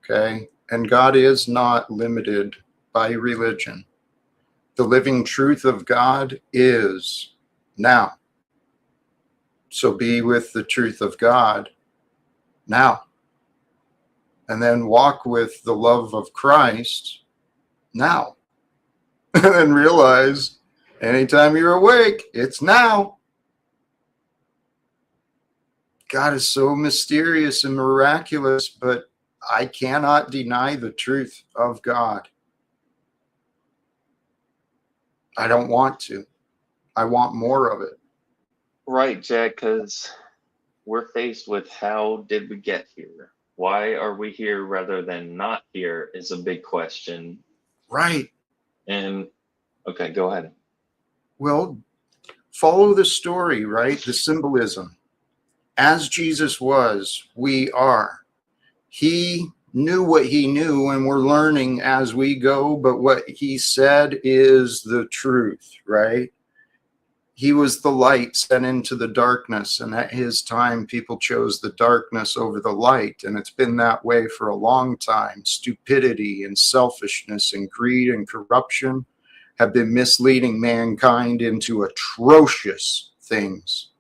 okay? And God is not limited by religion. The living truth of God is now. So be with the truth of God now. And then walk with the love of Christ now. And then realize anytime you're awake, it's now. God is so mysterious and miraculous, but I cannot deny the truth of God. I don't want to. I want more of it. Right, Jack, because we're faced with how did we get here? Why are we here rather than not here is a big question. Right. And, okay, go ahead. Well, follow the story, right? The symbolism. As Jesus was, we are. He knew what he knew, and we're learning as we go, but what he said is the truth, right? He was the light sent into the darkness, and at his time, people chose the darkness over the light, and it's been that way for a long time. Stupidity and selfishness and greed and corruption have been misleading mankind into atrocious things.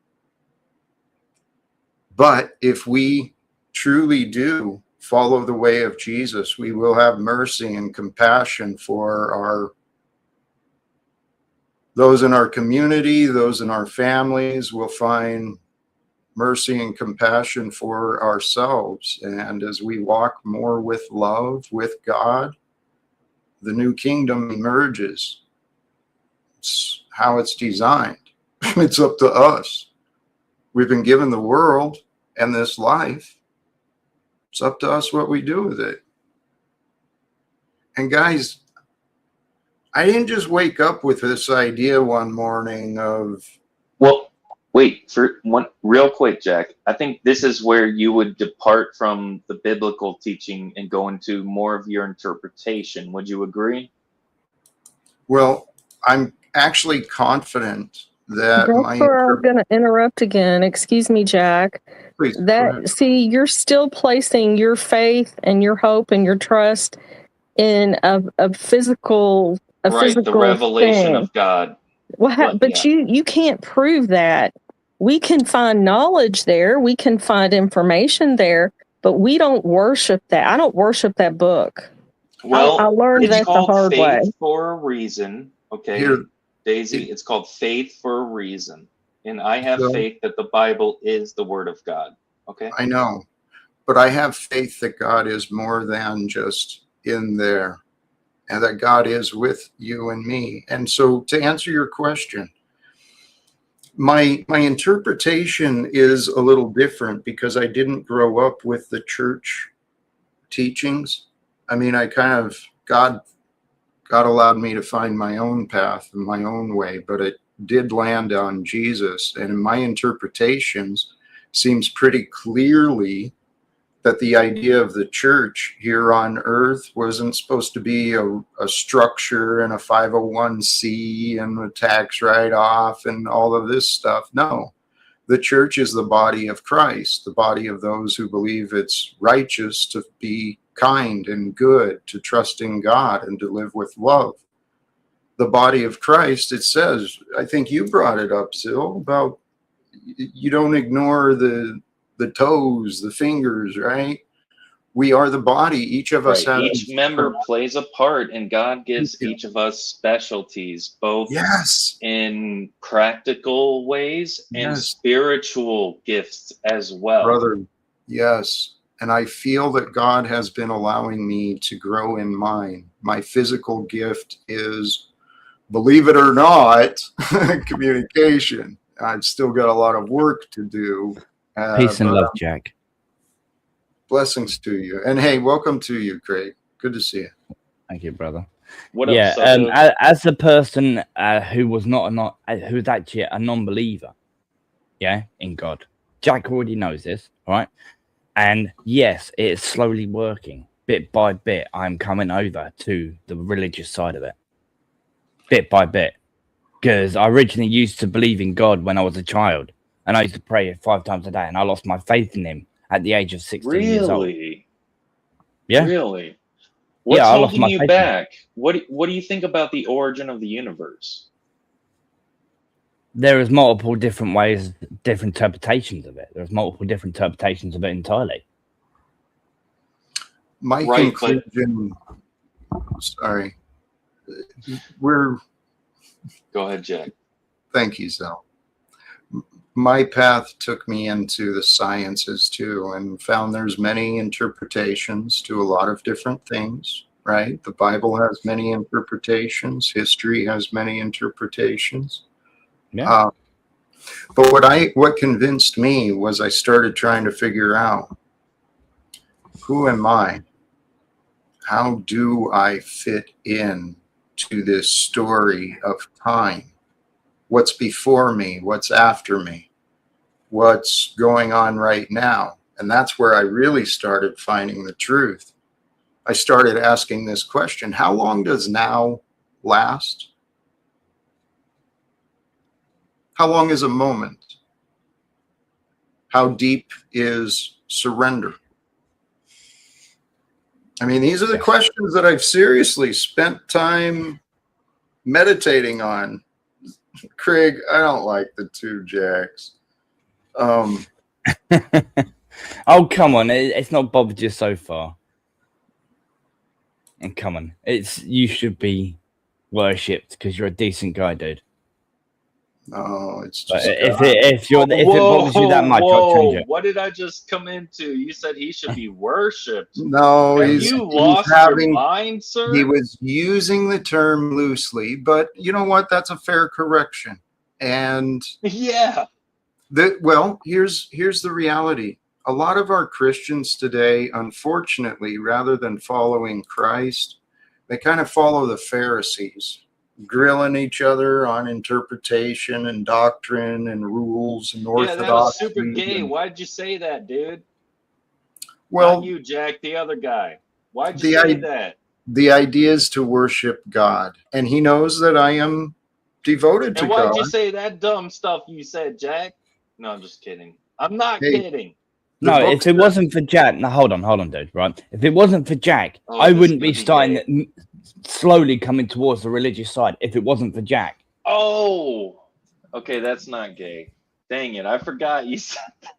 But if we truly do follow the way of Jesus, we will have mercy and compassion for those in our community, those in our families. We'll find mercy and compassion for ourselves. And as we walk more with love, with God, the new kingdom emerges. It's how it's designed. It's up to us. We've been given the world and this life. It's up to us what we do with it. And guys, I didn't just wake up with this idea one morning of... Well, wait, for one real quick, Jack. I think this is where you would depart from the biblical teaching and go into more of your interpretation. Would you agree? Well, I'm actually confident that I'm going to interrupt again. Excuse me, Jack. Please, see, you're still placing your faith and your hope and your trust in a physical, the revelation thing. of God. But you can't prove that. We can find knowledge there. We can find information there, but we don't worship that. I don't worship that book. Well, I learned that the hard way. For a reason, okay, Daisy. It's called faith for a reason, and I have faith that the Bible is the Word of God. Okay, I know, but I have faith that God is more than just in there, and that God is with you and me. And so, to answer your question, my interpretation is a little different because I didn't grow up with the church teachings. I mean, I kind of God allowed me to find my own path and my own way, but it did land on Jesus. And in my interpretations, seems pretty clearly that the idea of the church here on earth wasn't supposed to be a structure and a 501c and a tax write-off and all of this stuff. No, the church is the body of Christ, the body of those who believe it's righteous to be kind and good, to trust in God and to live with love. The body of Christ, it says, I think you brought it up, Zil, about you don't ignore the toes, the fingers, right? We are the body. Each of us has... Each member plays a part, and God gives each of us specialties, both in practical ways and spiritual gifts as well. Brother, yes. And I feel that God has been allowing me to grow in mine. My physical gift is, believe it or not, communication. I've still got a lot of work to do. Peace and love, Jack. Blessings to you. And hey, welcome to you, Craig. Good to see you. Thank you, brother. What up, as a person who was who's actually a non-believer, in God, Jack already knows this, right? And yes, it is slowly working. Bit by bit, I'm coming over to the religious side of it. Bit by bit. Because I originally used to believe in God when I was a child. And I used to pray 5 times a day. And I lost my faith in him at the age of 16 years old. Yeah. Really? What's I lost holding my you faith. back? What do you think about the origin of the universe? There is multiple different ways, different interpretations of it. There's multiple different interpretations of it entirely. My Right, conclusion, sorry, go ahead, Jack. thank you, Zell. My path took me into the sciences too, and found there's many interpretations to a lot of different things, right? The Bible has many interpretations. History has many interpretations. Yeah. But what convinced me was I started trying to figure out, who am I? How do I fit in to this story of time? What's before me? What's after me? What's going on right now? And that's where I really started finding the truth. I started asking this question: how long does now last? How long is a moment? How deep is surrender? I mean, these are the questions that I've seriously spent time meditating on. Craig, I don't like the two Jacks. Oh, come on. It's not bothered you so far. And come on. You should be worshipped because you're a decent guy, dude. No, it's just if it bothers you that much, I'll change it. What did I just come into? You said he should be worshipped. No, he's lost your mind, sir? He was using the term loosely, but you know what? That's a fair correction. And yeah. Well, here's the reality. A lot of our Christians today, unfortunately, rather than following Christ, they kind of follow the Pharisees, grilling each other on interpretation and doctrine and rules and orthodoxy. Yeah, that was super gay. Why'd you say that, dude? Well, not you, Jack, the other guy. Why'd you say that? The idea is to worship God, and he knows that I am devoted to God. And why'd you say that dumb stuff you said, Jack? No, I'm just kidding. I'm not kidding. No, if it wasn't for Jack, no, hold on, dude, right? If it wasn't for Jack, I wouldn't be starting slowly coming towards the religious side if it wasn't for Jack. Oh, okay, that's not gay. Dang it, I forgot you said that.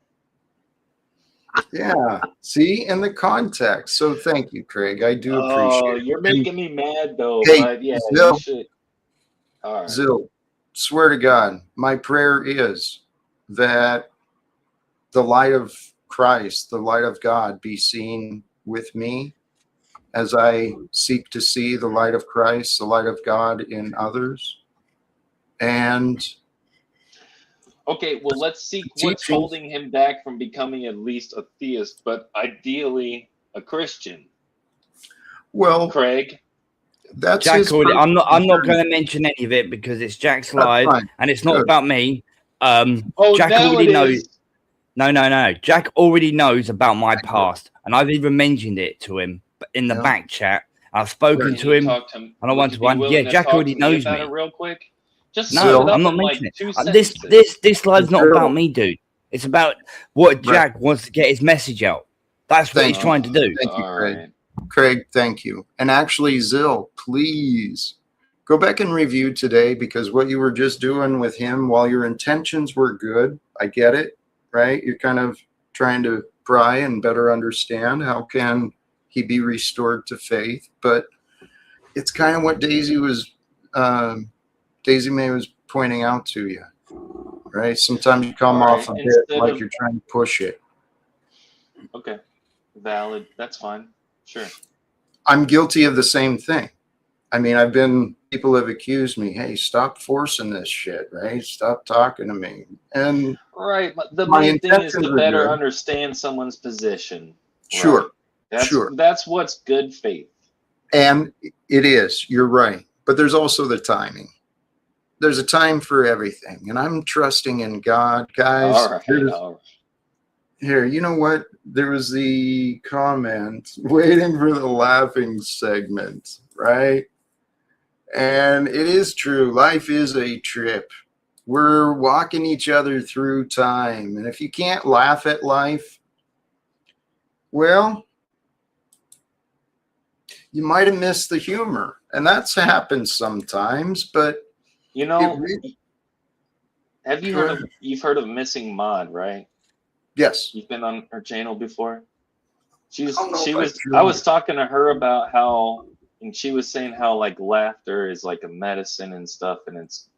Yeah, see, in the context. So thank you, Craig. I do appreciate it. You're making me mad, though. Hey, but yeah, Zill, you should. All right. Zill, swear to God, my prayer is that the light of Christ, the light of God, be seen with me as I seek to see the light of Christ, the light of God in others. And okay, well, let's see what's holding him back from becoming at least a theist, but ideally a Christian. Well, Craig, that's Jack. I'm not going to mention any of it because it's Jack's live and it's not about me. Jack already knows. No. Jack already knows about my past, and I've even mentioned it to him in the back chat. I've spoken to him on a one-to-one. Yeah, Jack already knows me. Real quick. Just no, I'm not mentioning it. This live's not about me, dude. It's about what Jack wants to get his message out. That's what he's trying to do. Thank you, Craig. Craig, thank you. And actually, Zill, please go back and review today, because what you were just doing with him, while your intentions were good, I get it, right? You're kind of trying to pry and better understand how can he be restored to faith. But it's kind of what Daisy May was pointing out to you, right? Sometimes you come off a bit like you're trying to push it. Okay, valid. That's fine. Sure. I'm guilty of the same thing. I mean, people have accused me, hey, stop forcing this shit, right? Stop talking to me. And right. The main thing is to better understand someone's position. Sure. Right? That's what's good faith. And it is. You're right. But there's also the timing. There's a time for everything. And I'm trusting in God, guys. All right. Here, you know what? There was the comment waiting for the laughing segment, right? And it is true. Life is a trip. We're walking each other through time. And if you can't laugh at life, well, you might have missed the humor, and that's happened sometimes. But You know, really, have you heard of you've heard of Missing Mod, right? yes. You've been on her channel before. I I was talking to her about how, and she was saying how like laughter is like a medicine and stuff, and it's,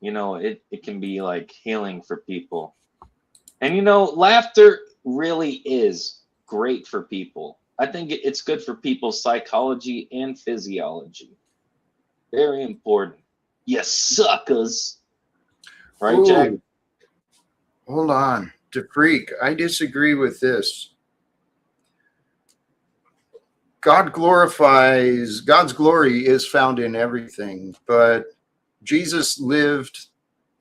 it can be like healing for people. And laughter really is great for people. I think it's good for people's psychology and physiology. Very important. You suckers. Right, Ooh, Jack? hold on. DeFreak, I disagree with this. God's glory is found in everything, but Jesus lived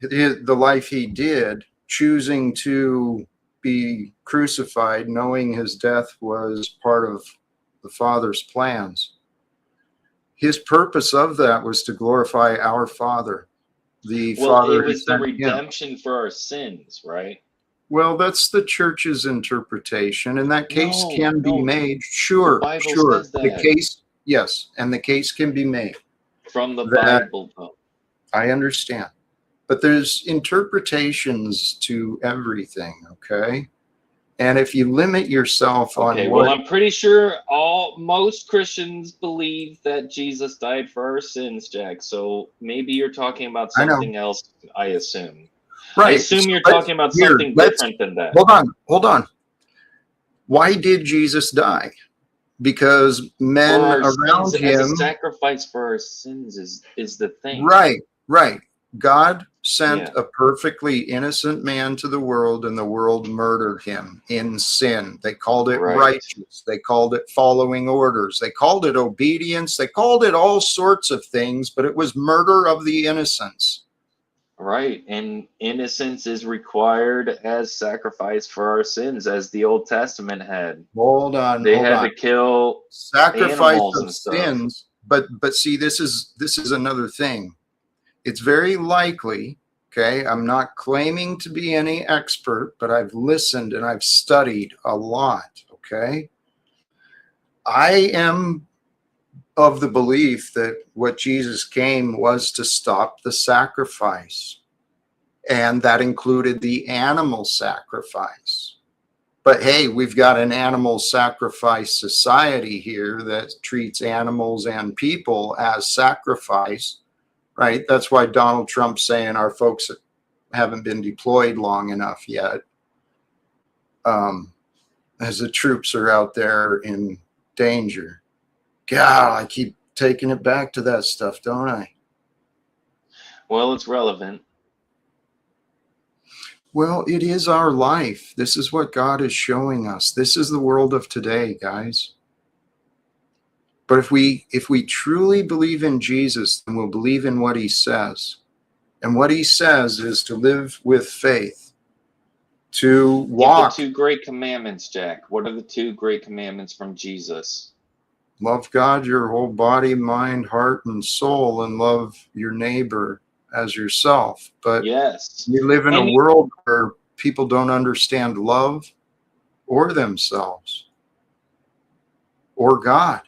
the life he did, choosing to be crucified, knowing his death was part of the Father's plans. His purpose of that was to glorify our Father. It was the redemption for our sins, right? Well, that's the church's interpretation, and that case can be made. Sure. Says that. The case, yes, and the case can be made from the Bible, though. I understand, but there's interpretations to everything. Okay, and if you limit yourself on I'm pretty sure most Christians believe that Jesus died for our sins, Jack. So maybe you're talking about something else. I assume. Right. I assume you're talking about something different than that. Hold on. Why did Jesus die? Because men around him. As a sacrifice for our sins is the thing. Right. God sent a perfectly innocent man to the world, and the world murdered him in sin. They called it righteous. They called it following orders. They called it obedience. They called it all sorts of things, but it was murder of the innocents. Right, and innocence is required as sacrifice for our sins, as the Old Testament had. Hold on, they had to kill sacrifice of sins, but see, this is another thing. It's very likely, okay, I'm not claiming to be any expert, but I've listened and I've studied a lot, okay? I am of the belief that what Jesus came was to stop the sacrifice, and that included the animal sacrifice. But hey, we've got an animal sacrifice society here that treats animals and people as sacrifice, right? That's why Donald Trump's saying our folks haven't been deployed long enough yet, as the troops are out there in danger. God, I keep taking it back to that stuff, don't I? Well, it's relevant. Well, it is our life. This is what God is showing us. This is the world of today, guys. But if we truly believe in Jesus, then we'll believe in what he says. And what he says is to live with faith, to walk. The two great commandments, Jack. What are the two great commandments from Jesus? Love God, your whole body, mind, heart, and soul, and love your neighbor as yourself. But yes, we live in a world where people don't understand love or themselves or God.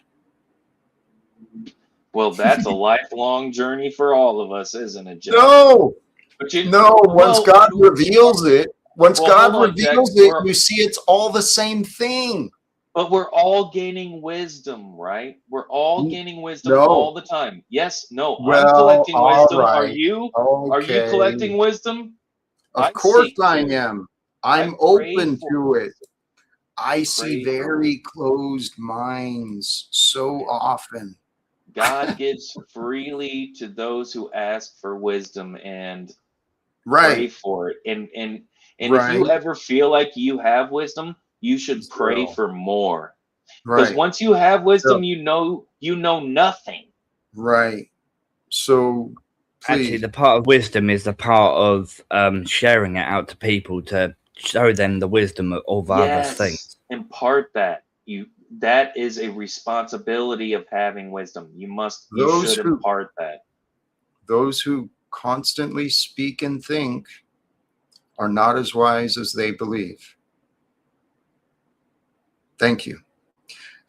Well, that's a lifelong journey for all of us, isn't it, Jack? No, once God reveals it, you see it's all the same thing. But we're all gaining wisdom, right? We're all gaining wisdom all the time. Yes, no, I'm collecting wisdom. Right. Are you? Okay. Are you collecting wisdom? Of course I am. I'm open to it. I see very closed minds so often. God gives freely to those who ask for wisdom and pray for it. And if you ever feel like you have wisdom, you should pray for more. Because once you have wisdom, you know nothing. Right. So actually, the part of wisdom is the part of sharing it out to people to show them the wisdom of other things. Impart that. That is a responsibility of having wisdom. You should impart that. Those who constantly speak and think are not as wise as they believe. Thank you.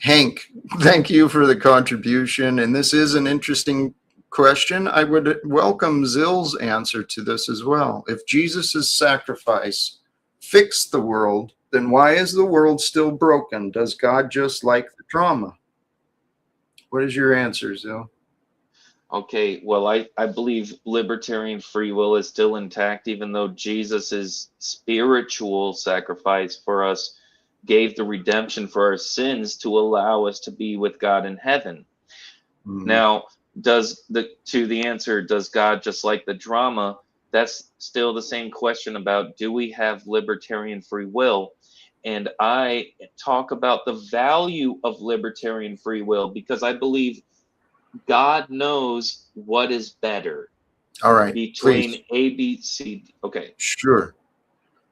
Hank, thank you for the contribution. And this is an interesting question. I would welcome Zill's answer to this as well. If Jesus' sacrifice fixed the world, then why is the world still broken? Does God just like the drama? What is your answer, Zill? Okay, well, I believe libertarian free will is still intact, even though Jesus's spiritual sacrifice for us gave the redemption for our sins to allow us to be with God in heaven. Now, does God just like the drama? That's still the same question about, do we have libertarian free will? And I talk about the value of libertarian free will because I believe God knows what is better. All right, between please. A, B, C, D. Okay. Sure. Okay.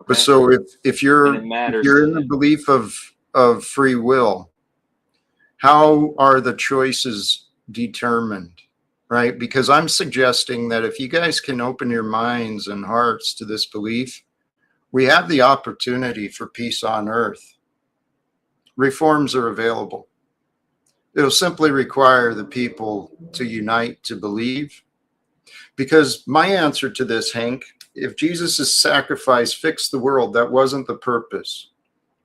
But so if you're in the him. belief of free will, how are the choices determined? Right? Because I'm suggesting that if you guys can open your minds and hearts to this belief, we have the opportunity for peace on earth. Reforms are available. It'll simply require the people to unite to believe. Because my answer to this, Hank, if Jesus' sacrifice fixed the world, that wasn't the purpose.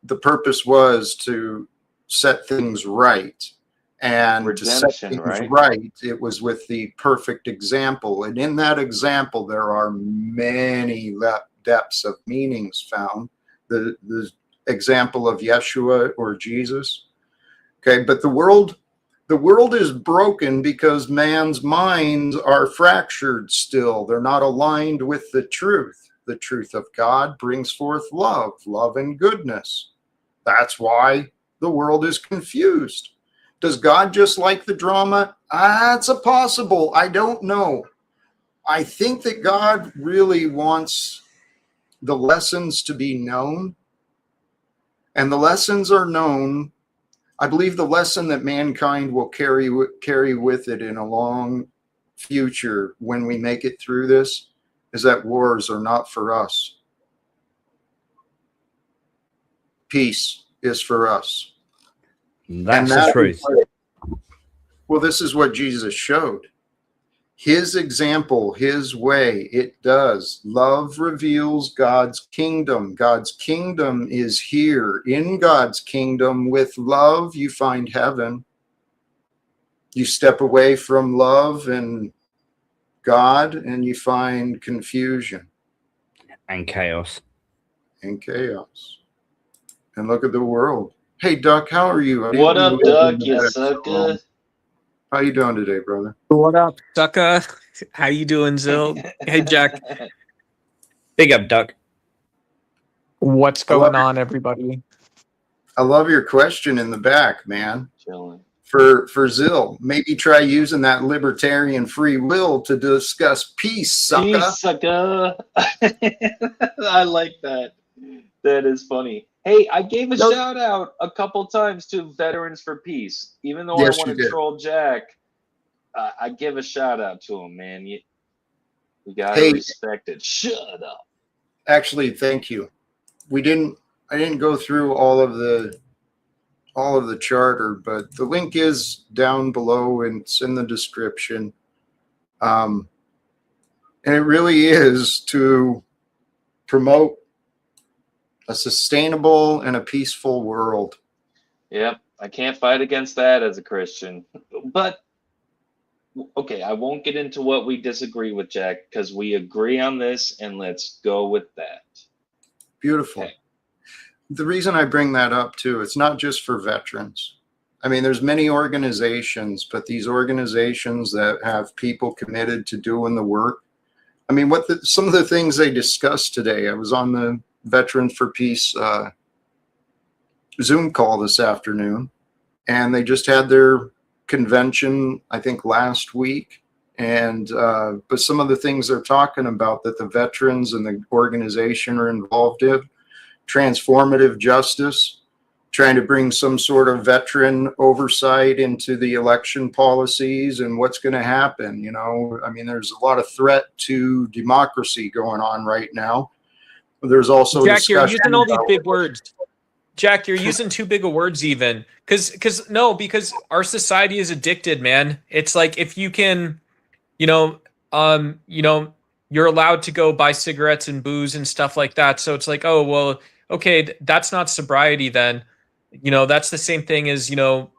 The purpose was to set things right. And redemption, to set things right, it was with the perfect example. And in that example, there are many depths of meanings found. The example of Yeshua or Jesus. Okay, but the world is broken because man's minds are fractured still. They're not aligned with the truth. The truth of God brings forth love and goodness. That's why the world is confused. Does God just like the drama? It's a possible. I don't know. I think that God really wants the lessons to be known. And the lessons are known. I believe the lesson that mankind will carry with it in a long future when we make it through this is that wars are not for us. Peace is for us. That's the truth. Well, this is what Jesus showed. His example, his way, it does. Love reveals God's kingdom. God's kingdom is here. In God's kingdom, with love, you find heaven. You step away from love and God, and you find confusion. And chaos. And chaos. And look at the world. Hey, Duck, how are you? What up, Duck? You sucker. How you doing today, brother? What up, sucker? How you doing, Zill? Hey, Jack. Big up, Duck. What's going on, everybody? I love your question in the back, man. Chilling. For Zill, maybe try using that libertarian free will to discuss peace, sucker. Peace, sucker. I like that. That is funny. Hey, I gave a shout out a couple times to Veterans for Peace. Even though I want to troll Jack, I give a shout out to him, man. You gotta respect it. Shut up. Actually, thank you. I didn't go through all of the charter, but the link is down below and it's in the description. And it really is to promote a sustainable and a peaceful world. Yep, I can't fight against that as a Christian. But, okay, I won't get into what we disagree with, Jack, because we agree on this, and let's go with that. Beautiful. Okay. The reason I bring that up, too, it's not just for veterans. I mean, there's many organizations, but these organizations that have people committed to doing the work. I mean, some of the things they discussed today, I was on the Veterans for Peace Zoom call this afternoon, and they just had their convention, I think, last week. And but some of the things they're talking about that the veterans and the organization are involved in, transformative justice, trying to bring some sort of veteran oversight into the election policies and what's going to happen. You know, I mean, there's a lot of threat to democracy going on right now. There's also Jack, you're using all these big words. Jack, you're using too big of words even. Because our society is addicted, man. It's like if you can, you're allowed to go buy cigarettes and booze and stuff like that. So it's like, oh, well, okay, that's not sobriety then. That's the same thing as,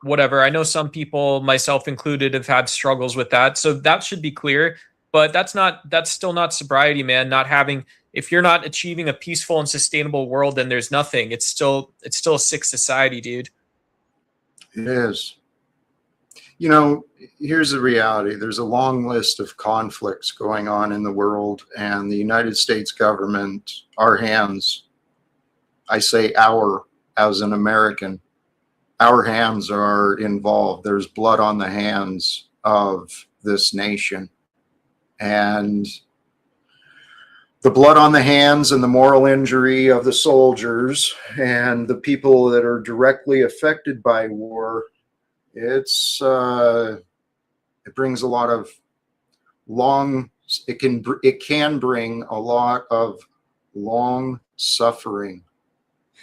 whatever. I know some people, myself included, have had struggles with that. So that should be clear. But that's still not sobriety, man. If you're not achieving a peaceful and sustainable world, then there's nothing. It's still a sick society, dude. It is. Here's the reality. There's a long list of conflicts going on in the world, and the United States government, our hands, I say our, as an American, our hands are involved. There's blood on the hands of this nation. And the blood on the hands and the moral injury of the soldiers and the people that are directly affected by war, it brings a lot of it can bring a lot of long suffering.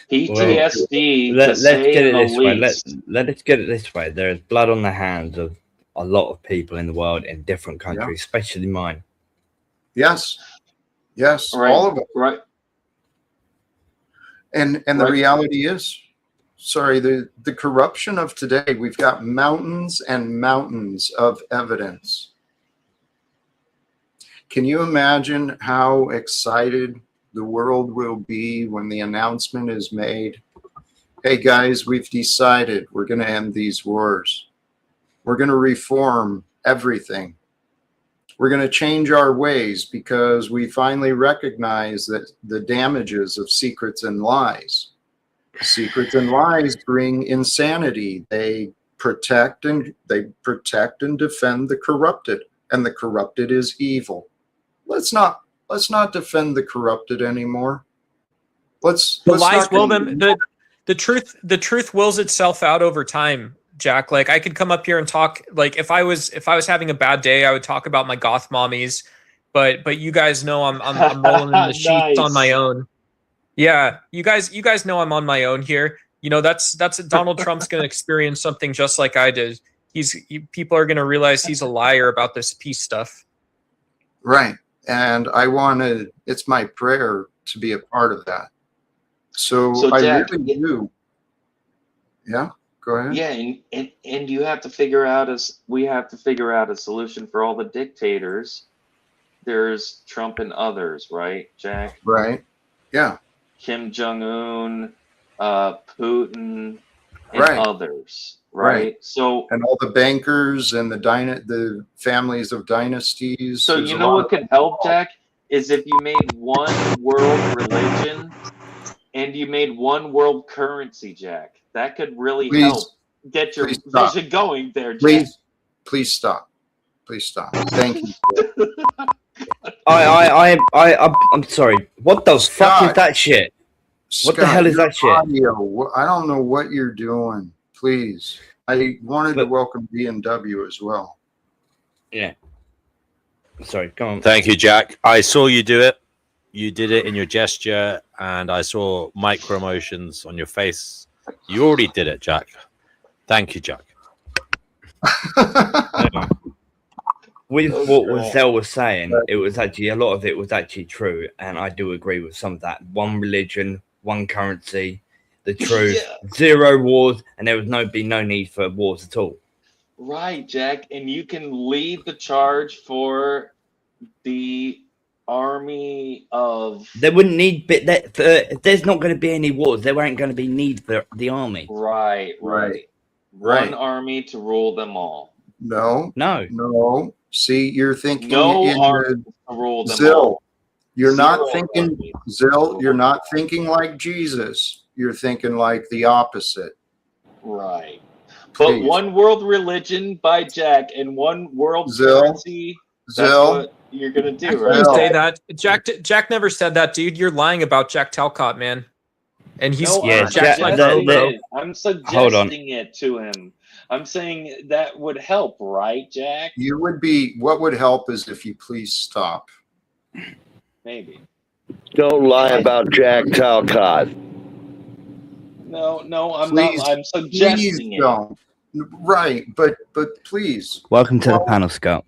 PTSD. Let's get it this way. Let's get it this way. There's blood on the hands of a lot of people in the world in different countries, especially mine. Yes, right. All of it. Right. And the reality is, the corruption of today, we've got mountains and mountains of evidence. Can you imagine how excited the world will be when the announcement is made? Hey guys, we've decided we're going to end these wars. We're going to reform everything. We're going to change our ways because we finally recognize that the damages of secrets and lies. Secrets and lies bring insanity. They protect and defend the corrupted, and the corrupted is evil. Let's not defend the corrupted anymore. The lies will them. The truth wills itself out over time, Jack. Like I could come up here and talk. Like if I was having a bad day, I would talk about my goth mommies. But you guys know I'm rolling in the sheets Nice. on my own. Yeah, you guys know I'm on my own here. That's Donald Trump's going to experience something just like I did. People are going to realize he's a liar about this peace stuff. Right. And it's my prayer to be a part of that. So I Jack, really do. Yeah, go ahead. Yeah, and you have to figure out we have to figure out a solution for all the dictators. There's Trump and others, right, Jack? Right. Yeah. Kim Jong-un, Putin, and Right. others, right? So And all the bankers and the families of dynasties. So There's you a know lot what could help, Jack, is if you made one world religion and you made one world currency, Jack. That could really help get your vision going there, Jack. Please stop. Please stop. Thank you. I'm sorry. What the fuck is that shit? What the hell is that shit? Audio. I don't know what you're doing. Please. I wanted to welcome BMW as well. Yeah. Sorry, go on. Thank you, Jack. I saw you do it. You did it in your gesture, and I saw micro emotions on your face. You already did it, Jack. Thank you, Jack. With what Zell was saying, it was actually a lot of it was actually true, and I do agree with some of that. One religion, one currency, the truth, zero wars, and there would be no need for wars at all. Right, Jack, and you can lead the charge for the army of. There wouldn't need, if there's not going to be any wars, there weren't going to be need for the army. Right. One army to rule them all. No. See, you're thinking army to rule them Zill. all. You're not thinking, Zill. You're not thinking like Jesus. You're thinking like the opposite. Right. Please. But one world religion by Jack and one world Zill. currency. That's Zill. what you're gonna do, I right? didn't say that. Jack never said that, dude. You're lying about Jack Talcott, man. And he's Jack, I'm suggesting it to him. I'm saying that would help, right, Jack? What would help is if you please stop. Maybe. Don't lie about Jack Talcott. No, I'm Please, not. I'm please suggesting it. don't. Right, but please, Welcome to the Well- panel, Scott.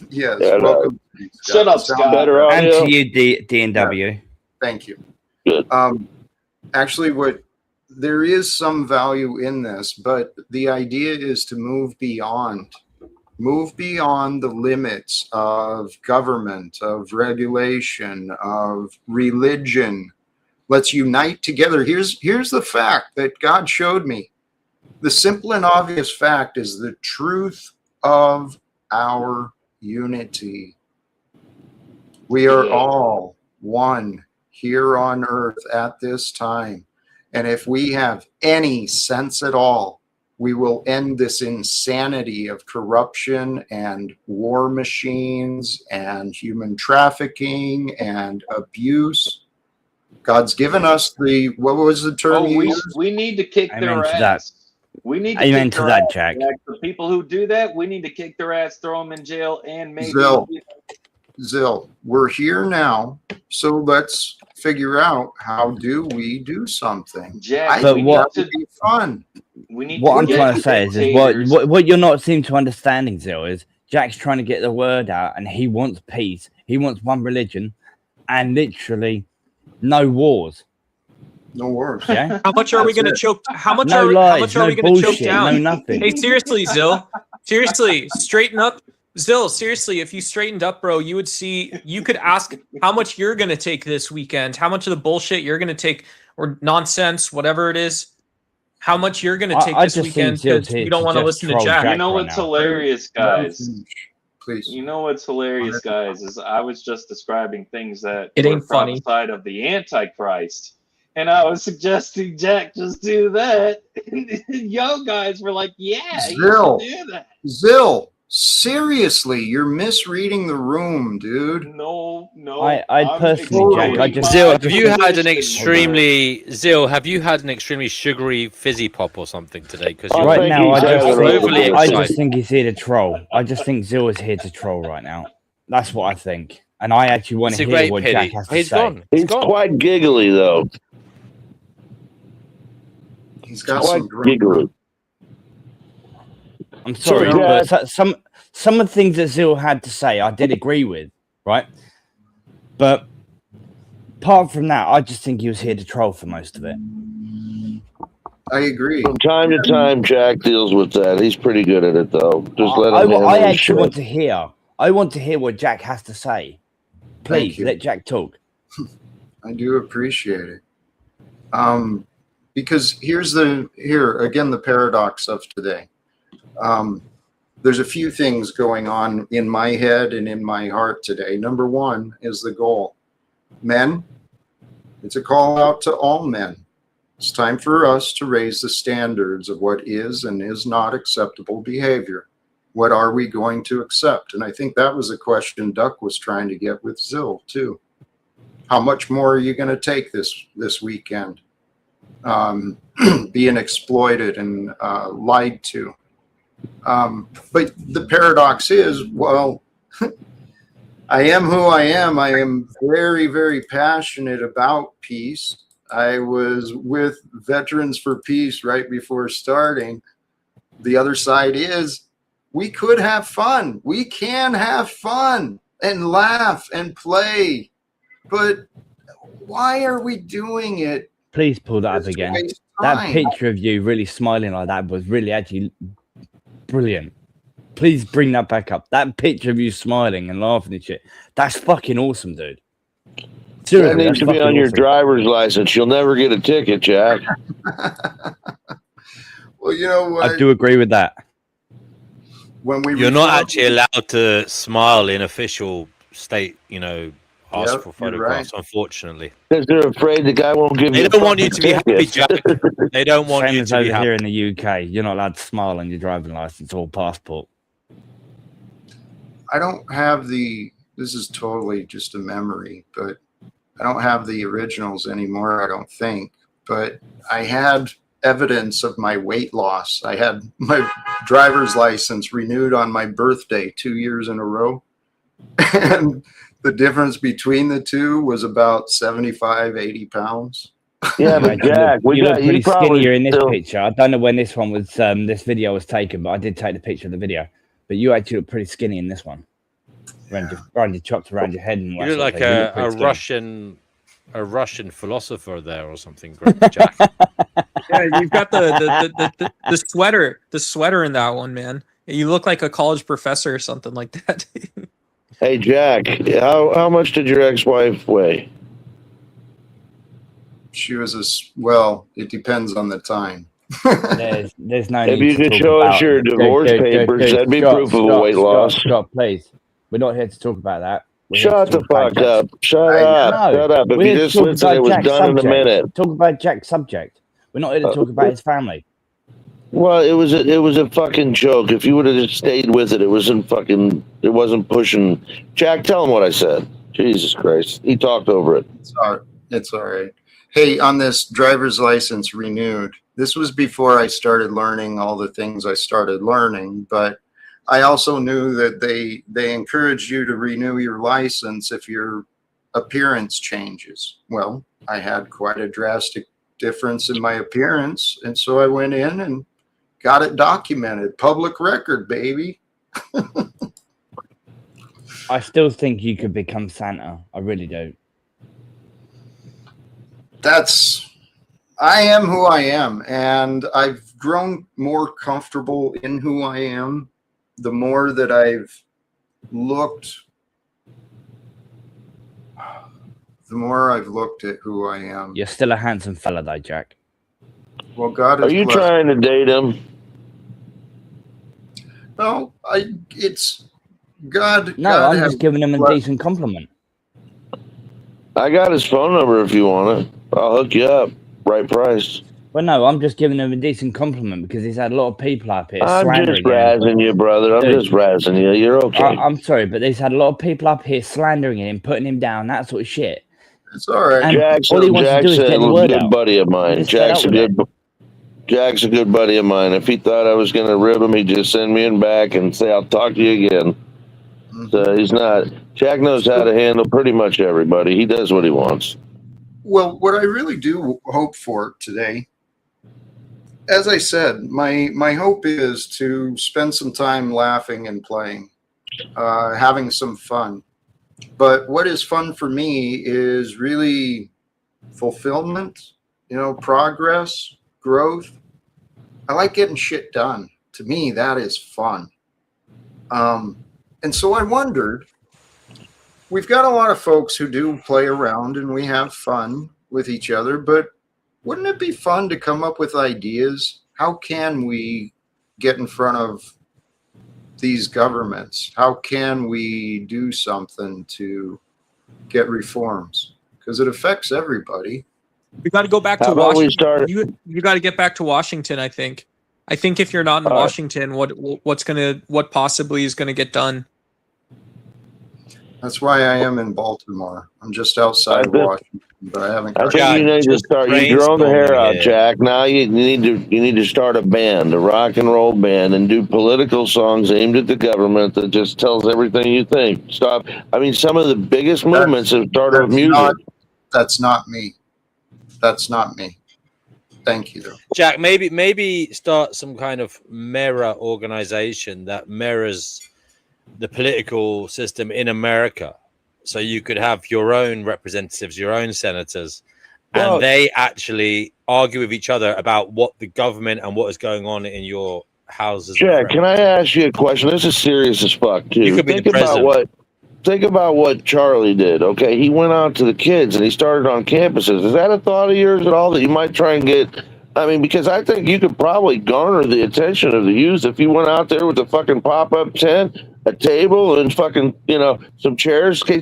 yes, Yeah, no. welcome. Shut up, Sound Scott. Better And audio. to you, D&W. Thank you. Good. Actually, there is some value in this, but the idea is to move beyond the limits of government, of regulation, of religion. Let's unite together. Here's the fact that God showed me. The simple and obvious fact is the truth of our unity. We are all one here on earth at this time. And if we have any sense at all, we will end this insanity of corruption and war machines and human trafficking and abuse. God's given us what was the term Oh, you we used? we need to kick Amen their to ass. that. We need to Amen kick to their that, ass, Jack. The people who do that, we need to kick their ass, throw them in jail, and maybe Zill, we're here now, so let's figure out how do we do something. Jack. But we what- need That would be fun. What I'm get trying to say is dictators. what you're not seem to understanding, Zill, is Jack's trying to get the word out, and he wants peace. He wants one religion, and literally no wars. No worse. Yeah, How much are we That's going to it. choke? How much no are we? lies, How much are no we going to choke bullshit, down? no nothing. Hey, seriously, Zill. Seriously, straighten up. Zill, seriously, if you straightened up, bro, you would see, you could ask how much you're going to take this weekend, how much of the bullshit you're going to take, or nonsense, whatever it is, how much you're going to take I this just weekend think Zill's because here you don't to want to just listen to troll Jack. Jack. You know right what's now. hilarious, guys? Please. You know what's hilarious, guys, is I was just describing things that It were ain't funny. prophesied of the Antichrist. And I was suggesting Jack just do that. And yo guys were like, yeah, you Zill. should do that. Zill, seriously, you're misreading the room, dude. No. I I'm personally, Jack, I explaining just- my Zill, have you had an position. extremely sugary fizzy pop or something today? Because I Right think now, he's having a overly little I bit. just think he's here to troll. I just think Zill is here to troll right now. That's what I think, and I actually want It's to a hear great what pity. Jack has to He's say. gone. He's quite giggly, though. He's got Quite some great. giggly. I'm sorry, So, but some of the things that Zill had to say, I did agree with, right? But apart from that, I just think he was here to troll for most of it. I agree. From time to time, Jack deals with that. He's pretty good at it, though. Just let him I handle his actually shit. want to hear. I want to hear what Jack has to say. Thank Please you. let Jack talk. I do appreciate it. Because here again, the paradox of today. There's a few things going on in my head and in my heart today. Number one is the goal. Men, it's a call out to all men. It's time for us to raise the standards of what is and is not acceptable behavior. What are we going to accept? And I think that was a question Duck was trying to get with Zill too. How much more are you going to take this weekend? Being exploited and lied to. But the paradox is, well, I am who I am. I am very, very passionate about peace. I was with Veterans for Peace right before starting. The other side is we could have fun. We can have fun and laugh and play. But why are we doing it? Please pull that up Just to again. waste That time? picture of you really smiling like that was really actually brilliant. Please bring that back up. That picture of you smiling and laughing and shit. That's fucking awesome, dude. That Seriously, needs that's to be fucking on your awesome. driver's license. You'll never get a ticket, Jack. Well, you know what? I do agree with that. When we You're not reformed- actually allowed to smile in official state, ask Yep, for you're photographs, unfortunately. Because they're afraid the guy won't give They you don't want you to be fucking happy, ticket. Jack. They don't want Same you as to be over happy. here in the UK. You're not allowed to smile on your driving license or passport. I don't have this is totally just a memory, but I don't have the originals anymore, I don't think. But I had evidence of my weight loss. I had my driver's license renewed on my birthday 2 years in a row. And the difference between the two was about 75, 80 pounds. Yeah, but You Jack, look, you look pretty probably skinnier in this still- picture. I don't know when this one was, this video was taken, but I did take the picture of the video. But you actually look pretty skinny in this one. Around your chops around your head and You look like You look a pretty skinny. Russian philosopher there or something, Jack. Yeah, you've got the sweater in that one, man. You look like a college professor or something like that. Hey, Jack, how much did your ex-wife weigh? She was well, it depends on the time. There's no If need you to could talk show us about- your divorce papers, that'd be proof of a weight loss. Scott, please. We're not here to talk about that. We're here Shut to the talk about fuck up. Jack's- Shut up. No, Shut up. If we're you here to just talk listen, about it was Jack's done in a subject. minute. Talk about Jack's subject. We're not here to talk about his family. Well, it was a fucking joke. If you would have just stayed with it, it wasn't pushing. Jack, tell him what I said. Jesus Christ. He talked over it. It's all right. Hey, on this driver's license renewed, this was before I started learning all the things I started learning, but I also knew that they encourage you to renew your license if your appearance changes. Well, I had quite a drastic difference in my appearance, and so I went in and got it documented. Public record, baby. I still think you could become Santa. I really do. I am who I am, and I've grown more comfortable in who I am the more that I've looked, the more I've looked at who I am. You're still a handsome fella, though, Jack. Well, God Are has you blessed. trying to date him? No, it's God. No, God I'm has just giving him a blessed- decent compliment. I got his phone number if you want it. I'll hook you up. Right price. Well, no, I'm just giving him a decent compliment because he's had a lot of people up here I'm slandering just razzing you, brother. I'm Dude. just razzing you. You're okay. I'm sorry, but he's had a lot of people up here slandering him, putting him down, that sort of shit. It's all right. And Jackson, all he wants to do is get the was a word good out. buddy of mine. Just fed Jack's up with a good buddy of mine. If he thought I was going to rib him, he'd just send me in back and say, "I'll talk to you again." So he's not. Jack knows how to handle pretty much everybody. He does what he wants. Well, what I really do hope for today, as I said, my hope is to spend some time laughing and playing, having some fun. But what is fun for me is really fulfillment, progress, growth. I like getting shit done. To me, that is fun. And so I wondered, we've got a lot of folks who do play around and we have fun with each other, but wouldn't it be fun to come up with ideas? How can we get in front of these governments? How can we do something to get reforms? Because it affects everybody. We got to go back to How about we Washington. start? You got to get back to Washington. I think if you're not in All right. Washington, what possibly is gonna get done? That's why I am in Baltimore. I'm just outside of I think- Washington, but I haven't. I got- think Jack, you need to just start. You've grown the hair brainstorming out, here. Jack. Now you need to start a band, a rock and roll band, and do political songs aimed at the government that just tells everything you think. Stop. I mean, some of the biggest movements have started with That's music. That's not me. That's not me. Thank you, though. Jack, maybe start some kind of mirror organization that mirrors the political system in America. So you could have your own representatives, your own senators, Well- and they actually argue with each other about what the government and what is going on in your houses. Jack, can I ask you a question? This is serious as fuck, too. You could be the president. Think about what Charlie did. Okay, he went out to the kids and he started on campuses. Is that a thought of yours at all that you might try and get? I mean, because I think you could probably garner the attention of the youth if you went out there with a fucking pop-up tent, a table, and fucking some chairs. Okay,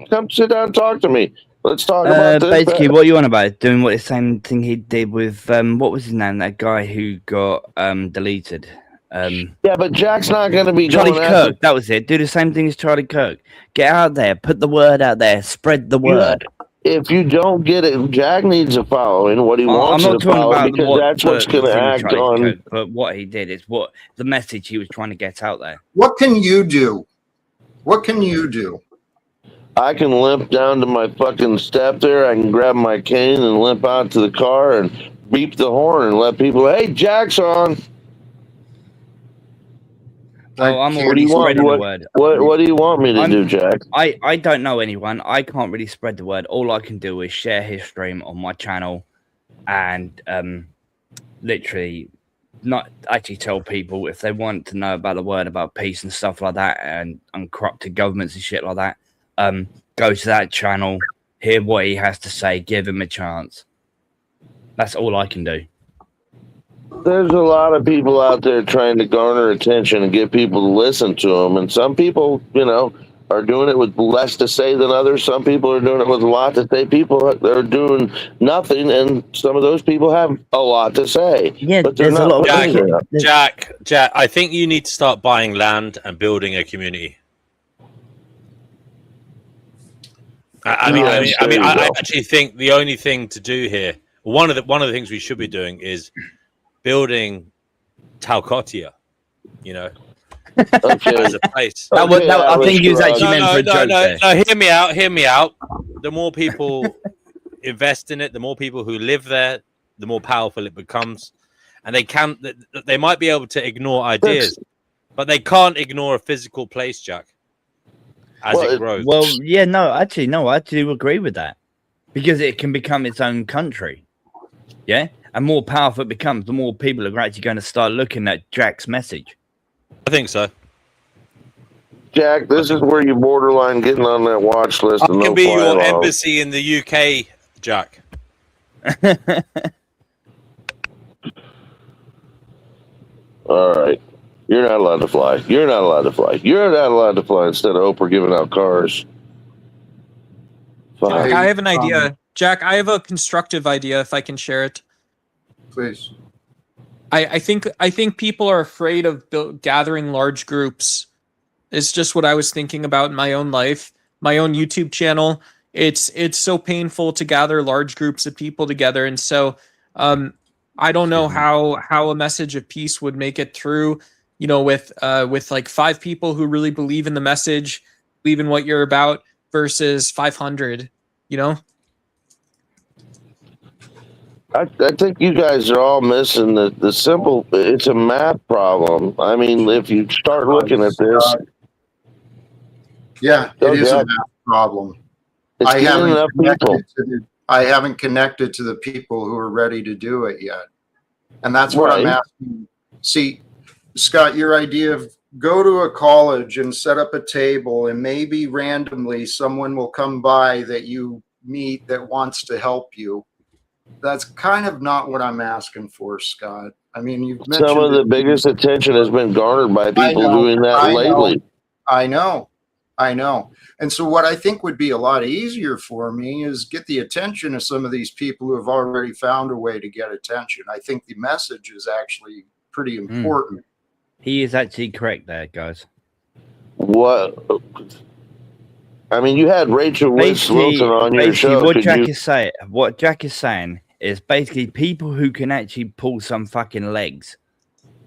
come sit down and talk to me. Let's talk about this. Basically, what you on about? Doing what the same thing he did with what was his name? That guy who got deleted. Yeah, but Jack's not going to be Charlie going after. Kirk. That was it. Do the same thing as Charlie Kirk. Get out there. Put the word out there. Spread the word. If you don't get it, Jack needs a following. What he I'm wants not to talking follow about because that's what's the going to thing with act Charlie on. Kirk, but what he did is what the message he was trying to get out there. What can you do? What can you do? I can limp down to my fucking step there. I can grab my cane and limp out to the car and beep the horn and let people, hey, Jack's on. Oh, I'm can't- already you want? spreading the word. What do you want me to do, Jack? I don't know anyone. I can't really spread the word. All I can do is share his stream on my channel and literally not actually tell people if they want to know about the word about peace and stuff like that and uncorrupted governments and shit like that. Go to that channel, hear what he has to say, give him a chance. That's all I can do. There's a lot of people out there trying to garner attention and get people to listen to them. And some people, you know, are doing it with less to say than others. Some people are doing it with a lot to say. People are doing nothing, and some of those people have a lot to say. Yeah, but they're there's a not lot of putting it up. Jack, I think you need to start buying land and building a community. I actually think the only thing to do here, one of the things we should be doing is building Talcotia, you know, Okay. as a place. I think he was actually meant for a joke there. No, hear me out. The more people invest in it, the more people who live there, the more powerful it becomes. And they might be able to ignore ideas, but they can't ignore a physical place, Jack, as it grows. Well, yeah, I do agree with that because it can become its own country. Yeah. And more powerful it becomes, the more people are actually going to start looking at Jack's message. I think so. Jack, this is where you borderline getting on that watch list. I can be your embassy in the UK, Jack. All right. You're not allowed to fly. You're not allowed to fly. You're not allowed to fly instead of Oprah giving out cars. Jack, Fine. I have an idea. Jack, I have a constructive idea if I can share it. Please. I think people are afraid of gathering large groups. It's just what I was thinking about in my own life, my own YouTube channel. It's so painful to gather large groups of people together, and so I don't know how a message of peace would make it through. You know, with like 5 people who really believe in the message, believe in what you're about, versus 500. You know. I think you guys are all missing the simple. It's a math problem. I mean, if you start looking at this, Yeah, Oh, it is a Jack. math problem. it's getting enough people. I haven't connected to the people who are ready to do it yet. And that's what I'm Right. asking. See, Scott, your idea of go to a college and set up a table and maybe randomly someone will come by that you meet that wants to help you. That's kind of not what I'm asking for, Scott. I mean, you've mentioned Some of the it. biggest attention has been garnered by people know, doing that I know. lately. I know. And so what I think would be a lot easier for me is get the attention of some of these people who have already found a way to get attention. I think the message is actually pretty important. He is actually correct there, guys. What? I mean, you had Rachel Wilson on your show. What Could Jack you- is saying is basically people who can actually pull some fucking legs,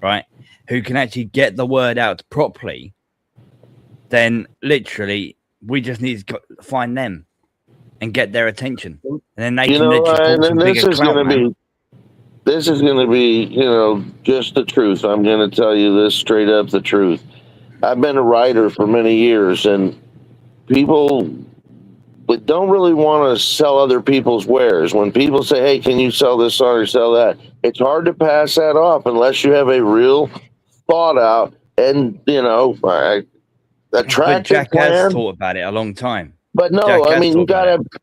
right? Who can actually get the word out properly. Then literally, we just need to find them and get their attention, and then they You can know, literally pull and some this bigger is going clout, to man. be. This is going to be, you know, just the truth. I'm going to tell you this straight up, the truth. I've been a writer for many years, and people don't really want to sell other people's wares. When people say, hey, can you sell this song or sell that? It's hard to pass that off unless you have a real thought out and, you know, But attractive Jack has plan. thought about it a long time. But no, Jack I has mean, you thought about got to.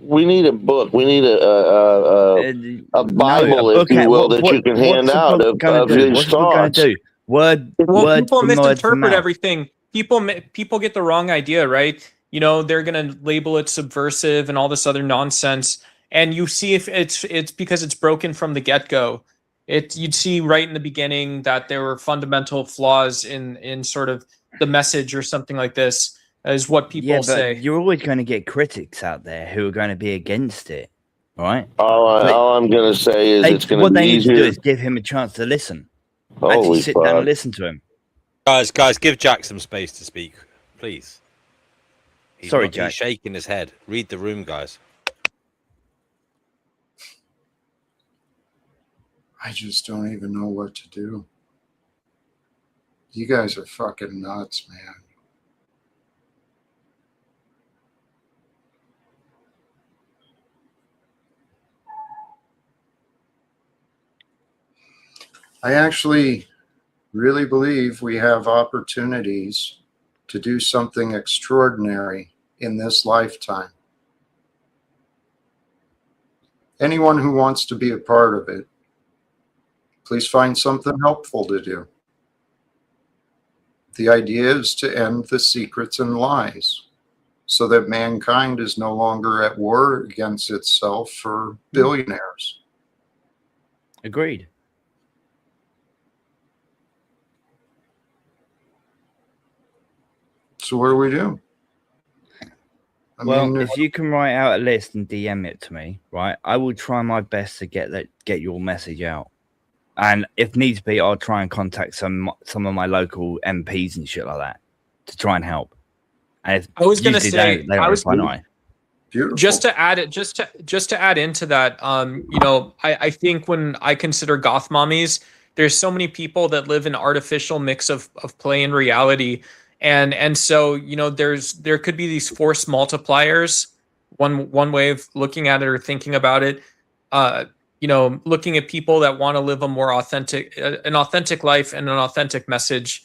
We need a book. We need a Bible, if you will, that you can hand out of these What's the book going thoughts. to do? Word Well, people from word to misinterpret mouth. everything. People get the wrong idea, right? You know, they're gonna label it subversive and all this other nonsense. And you see if it's because it's broken from the get-go. You'd see right in the beginning that there were fundamental flaws in sort of the message or something like this, is what people say. You're always going to get critics out there who are going to be against it, right? All I'm going to say is it's going to what be they need to do easier. is give him a chance to listen. Holy Actually sit down and fuck. listen to him. Guys, give Jack some space to speak, please. Sorry, He's Jack. shaking his head. Read the room, guys. I just don't even know what to do. You guys are fucking nuts, man. I actually really believe we have opportunities to do something extraordinary in this lifetime. Anyone who wants to be a part of it, please find something helpful to do. The idea is to end the secrets and lies so that mankind is no longer at war against itself for billionaires. Agreed. So what do we do? Well, if you can write out a list and DM it to me, right, I will try my best to get your message out. And if needs be, I'll try and contact some of my local MPs and shit like that to try and help. And if I was going to usually say, they don't reply. Beautiful. just to add it, just to add into that, you know, I think when I consider goth mommies, there's so many people that live in artificial mix of play and reality. And so, you know, there could be these force multipliers. One way of looking at it or thinking about it, you know, looking at people that want to live a more authentic life and an authentic message,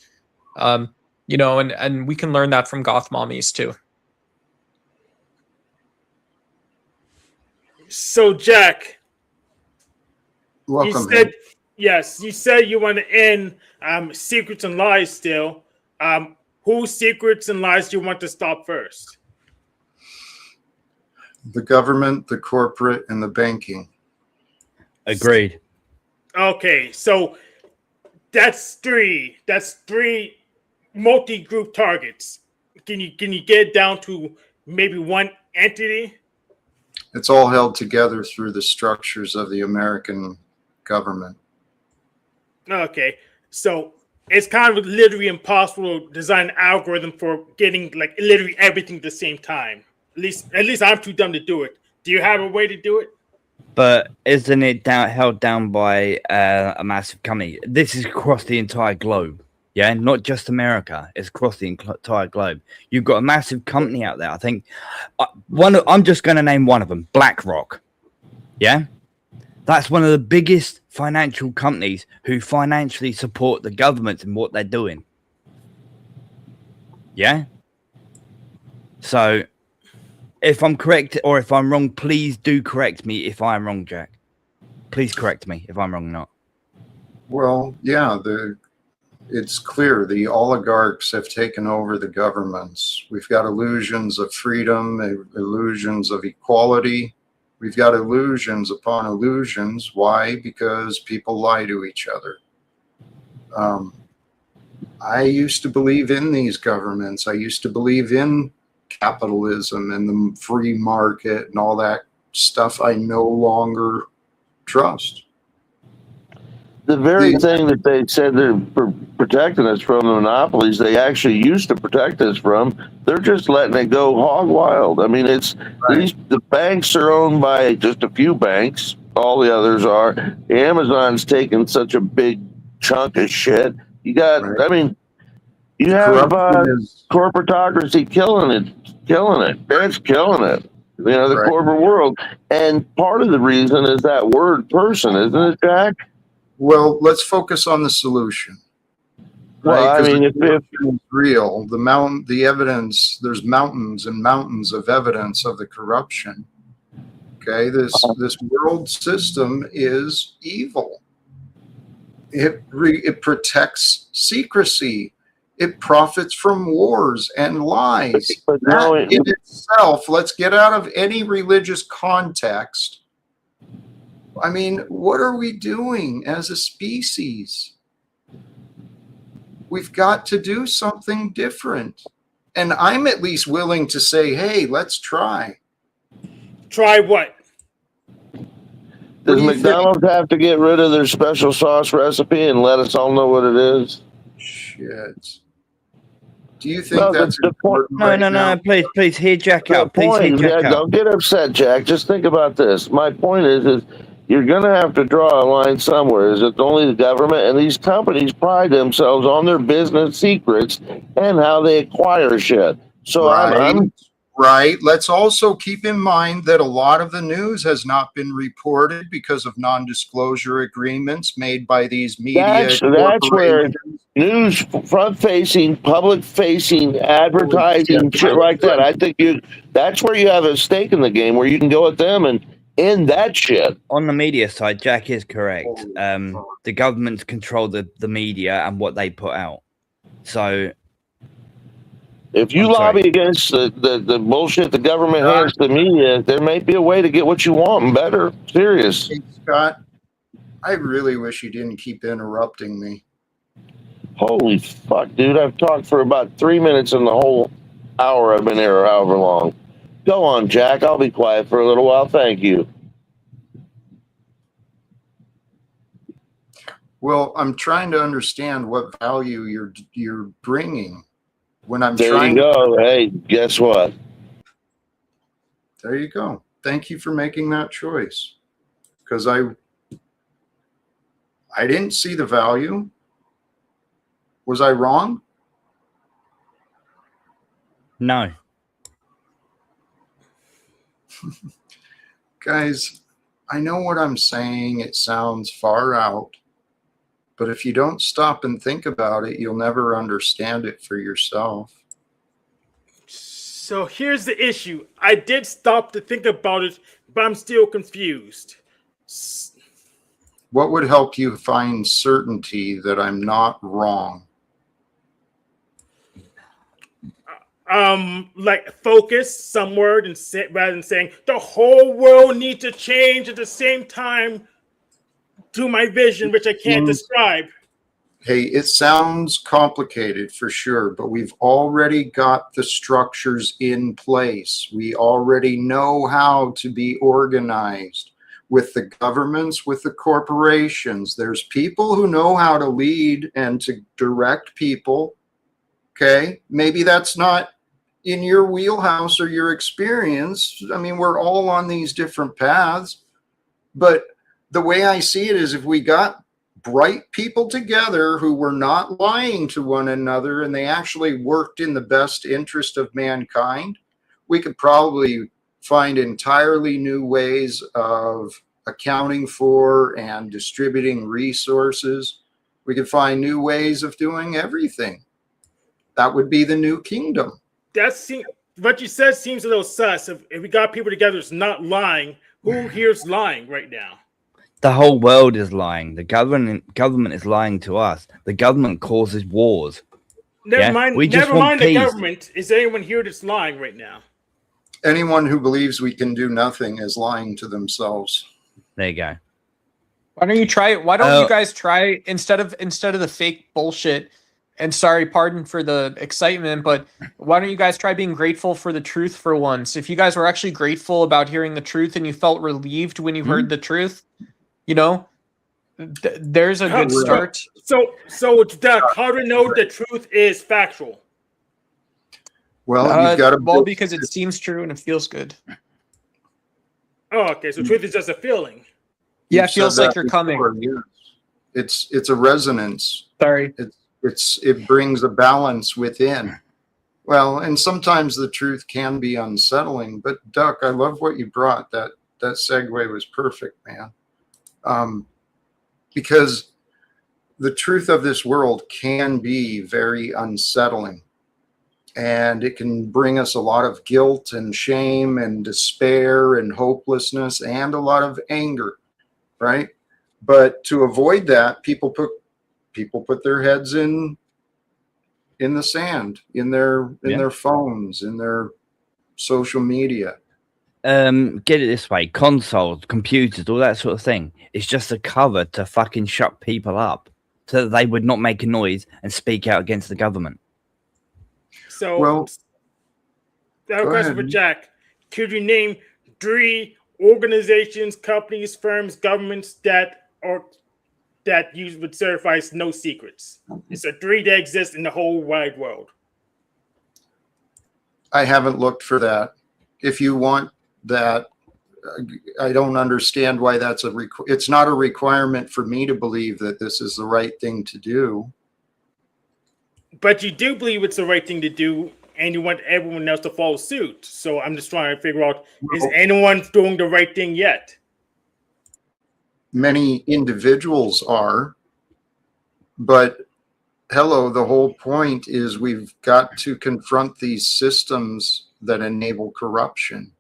you know, and we can learn that from goth mommies too. So, Jack, Welcome. you said, yes, you said you want to end secrets and lies still. Whose secrets and lies do you want to stop first? The government, the corporate, and the banking. Agreed. Okay, so that's three. That's three multi-group targets. Can you get it down to maybe one entity? It's all held together through the structures of the American government. Okay, so it's kind of literally impossible to design an algorithm for getting like literally everything at the same time. At least I'm too dumb to do it. Do you have a way to do it? But isn't it held down by a massive company? This is across the entire globe. Yeah, not just America. It's across the entire globe. You've got a massive company out there. I think I'm just going to name one of them, BlackRock. Yeah, that's one of the biggest financial companies who financially support the government in what they're doing. Yeah. So, if I'm correct or if I'm wrong, please do correct me if I'm wrong, Jack. Please correct me if I'm wrong or not. Well, yeah, it's clear the oligarchs have taken over the governments. We've got illusions of freedom, illusions of equality. We've got illusions upon illusions. Why? Because people lie to each other. I used to believe in these governments. I used to believe in capitalism and the free market and all that stuff. I no longer trust. The very thing that they said they're protecting us from, the monopolies, they actually used to protect us from, they're just letting it go hog wild. I mean, it's Right. the banks are owned by just a few banks. All the others are. Amazon's taking such a big chunk of shit. You got, Right. I mean, you have Corruption is corporatocracy killing it. It's killing it. You know, the Right. corporate world. And part of the reason is that word person, isn't it, Jack? well. Let's focus on the solution. Well, I 'Cause mean, the if corruption is real, the evidence, there's mountains and mountains of evidence of the corruption. Okay, this world system is evil. It protects secrecy. It profits from wars and lies. but no, That in itself, let's get out of any religious context. I mean, what are we doing as a species? We've got to do something different. And I'm at least willing to say, hey, let's try. Try what? does do you think? McDonald's have to get rid of their special sauce recipe and let us all know what it is? Shit. Do you think No, that's the point. important No, right no, now? no. Please hear Jack The out. Please hear point, Jack out. don't get upset, Jack. Just think about this. My point is you're going to have to draw a line somewhere. Is it only the government? And these companies pride themselves on their business secrets and how they acquire shit. So I'm Right. Let's also keep in mind that a lot of the news has not been reported because of non-disclosure agreements made by these media. that's where news, front-facing, public-facing, advertising, shit like that. I think that's where you have a stake in the game, where you can go at them and end that shit. On the media side, Jack is correct. The governments control the media and what they put out. So if you I'm sorry. lobby against the bullshit the government hands to the media, there may be a way to get what you want and better. Serious. Hey, Scott, I really wish you didn't keep interrupting me. Holy fuck, dude. I've talked for about 3 minutes in the whole hour I've been here, or however long. Go on, Jack. I'll be quiet for a little while. Thank you. Well, I'm trying to understand what value you're bringing when I'm There trying you go. Hey, guess what? There you go. Thank you for making that choice. Because I didn't see the value. Was I wrong? no. Guys, I know what I'm saying. It sounds far out. But if you don't stop and think about it, you'll never understand it for yourself. So here's the issue. I did stop to think about it, but I'm still confused. What would help you find certainty that I'm not wrong? Like focus somewhere and say, rather than saying the whole world needs to change at the same time to my vision, which I can't describe. Hey, it sounds complicated for sure, but we've already got the structures in place. We already know how to be organized with the governments, with the corporations. There's people who know how to lead and to direct people. Okay, maybe that's not in your wheelhouse or your experience. I mean, we're all on these different paths, but the way I see it is if we got bright people together who were not lying to one another and they actually worked in the best interest of mankind, we could probably find entirely new ways of accounting for and distributing resources. We could find new ways of doing everything. That would be the new kingdom. What you said seems a little sus. If we got people together that's not lying, who here's lying right now? The whole world is lying. The government is lying to us. The government causes wars. Never mind We just the want peace. government. Is there anyone here that's lying right now? Anyone who believes we can do nothing is lying to themselves. There you go. Why don't you try it? Why don't you guys try instead of the fake bullshit? And sorry, pardon for the excitement, but why don't you guys try being grateful for the truth for once? If you guys were actually grateful about hearing the truth and you felt relieved when you heard the truth, you know, there's a good start. So Doug, how do you know the truth is factual? Well, you've got to because it seems true and it feels good. Oh, okay. So truth is just a feeling. Yeah, it feels like you're coming. It's a resonance. Sorry. It brings a balance within. Well, and sometimes the truth can be unsettling. But Duck, I love what you brought. That segue was perfect, man. Because the truth of this world can be very unsettling. And it can bring us a lot of guilt and shame and despair and hopelessness and a lot of anger, right? But to avoid that, people put their heads in the sand, in their phones, in their social media. Get it this way: consoles, computers, all that sort of thing. It's just a cover to fucking shut people up, so that they would not make a noise and speak out against the government. So, I have a question for Jack. Could you name 3 organizations, companies, firms, governments that you would certify as no secrets? It's a 3 that exist in the whole wide world. I haven't looked for that. If you want that, I don't understand why that's it's not a requirement for me to believe that this is the right thing to do. But you do believe it's the right thing to do, and you want everyone else to follow suit. So I'm just trying to figure out, is anyone doing the right thing yet? Many individuals are, but hello, the whole point is we've got to confront these systems that enable corruption.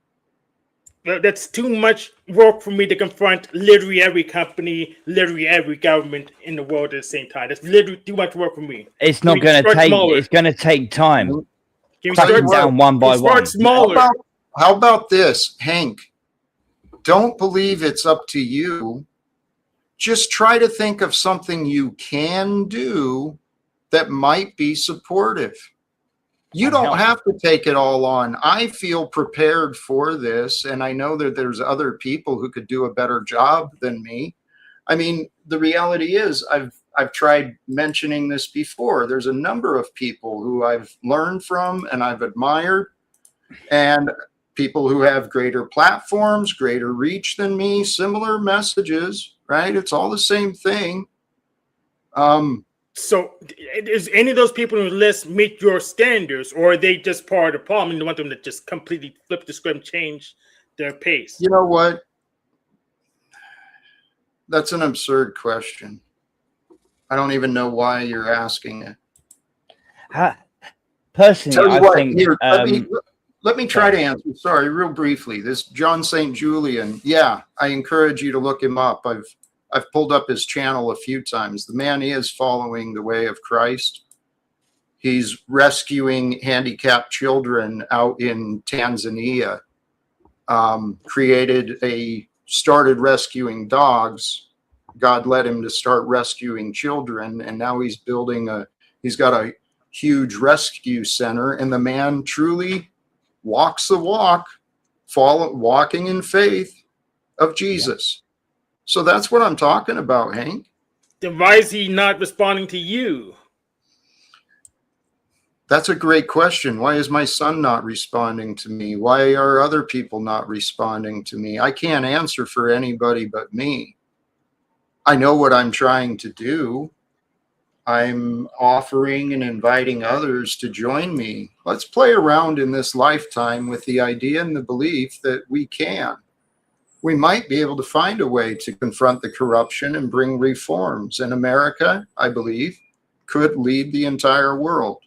Well, that's too much work for me to confront literally every company, literally every government in the world at the same time. That's literally too much work for me. It's not going to take. It's going to take time. Can we Crack them start down one by one. Start smaller. How about this, Hank? Don't believe it's up to you. Just try to think of something you can do that might be supportive. You don't have to take it all on. I feel prepared for this, and I know that there's other people who could do a better job than me. I mean, the reality is I've tried mentioning this before. There's a number of people who I've learned from and I've admired, and people who have greater platforms, greater reach than me, similar messages, right? It's all the same thing. So, is any of those people on the list meet your standards, or are they just part of the problem and you want them to just completely flip the script and change their pace? You know what? That's an absurd question. I don't even know why you're asking it. Personally, I think. Here, let me try to answer. Sorry, real briefly. This John St. Julian. Yeah, I encourage you to look him up. I've pulled up his channel a few times. The man is following the way of Christ. He's rescuing handicapped children out in Tanzania. Started rescuing dogs. God led him to start rescuing children, and now he's got a huge rescue center, and the man truly walks the walk, walking in faith of Jesus. So that's what I'm talking about, Hank. Then why is he not responding to you? That's a great question. Why is my son not responding to me? Why are other people not responding to me? I can't answer for anybody but me. I know what I'm trying to do. I'm offering and inviting others to join me. Let's play around in this lifetime with the idea and the belief that we can. We might be able to find a way to confront the corruption and bring reforms. And America, I believe, could lead the entire world.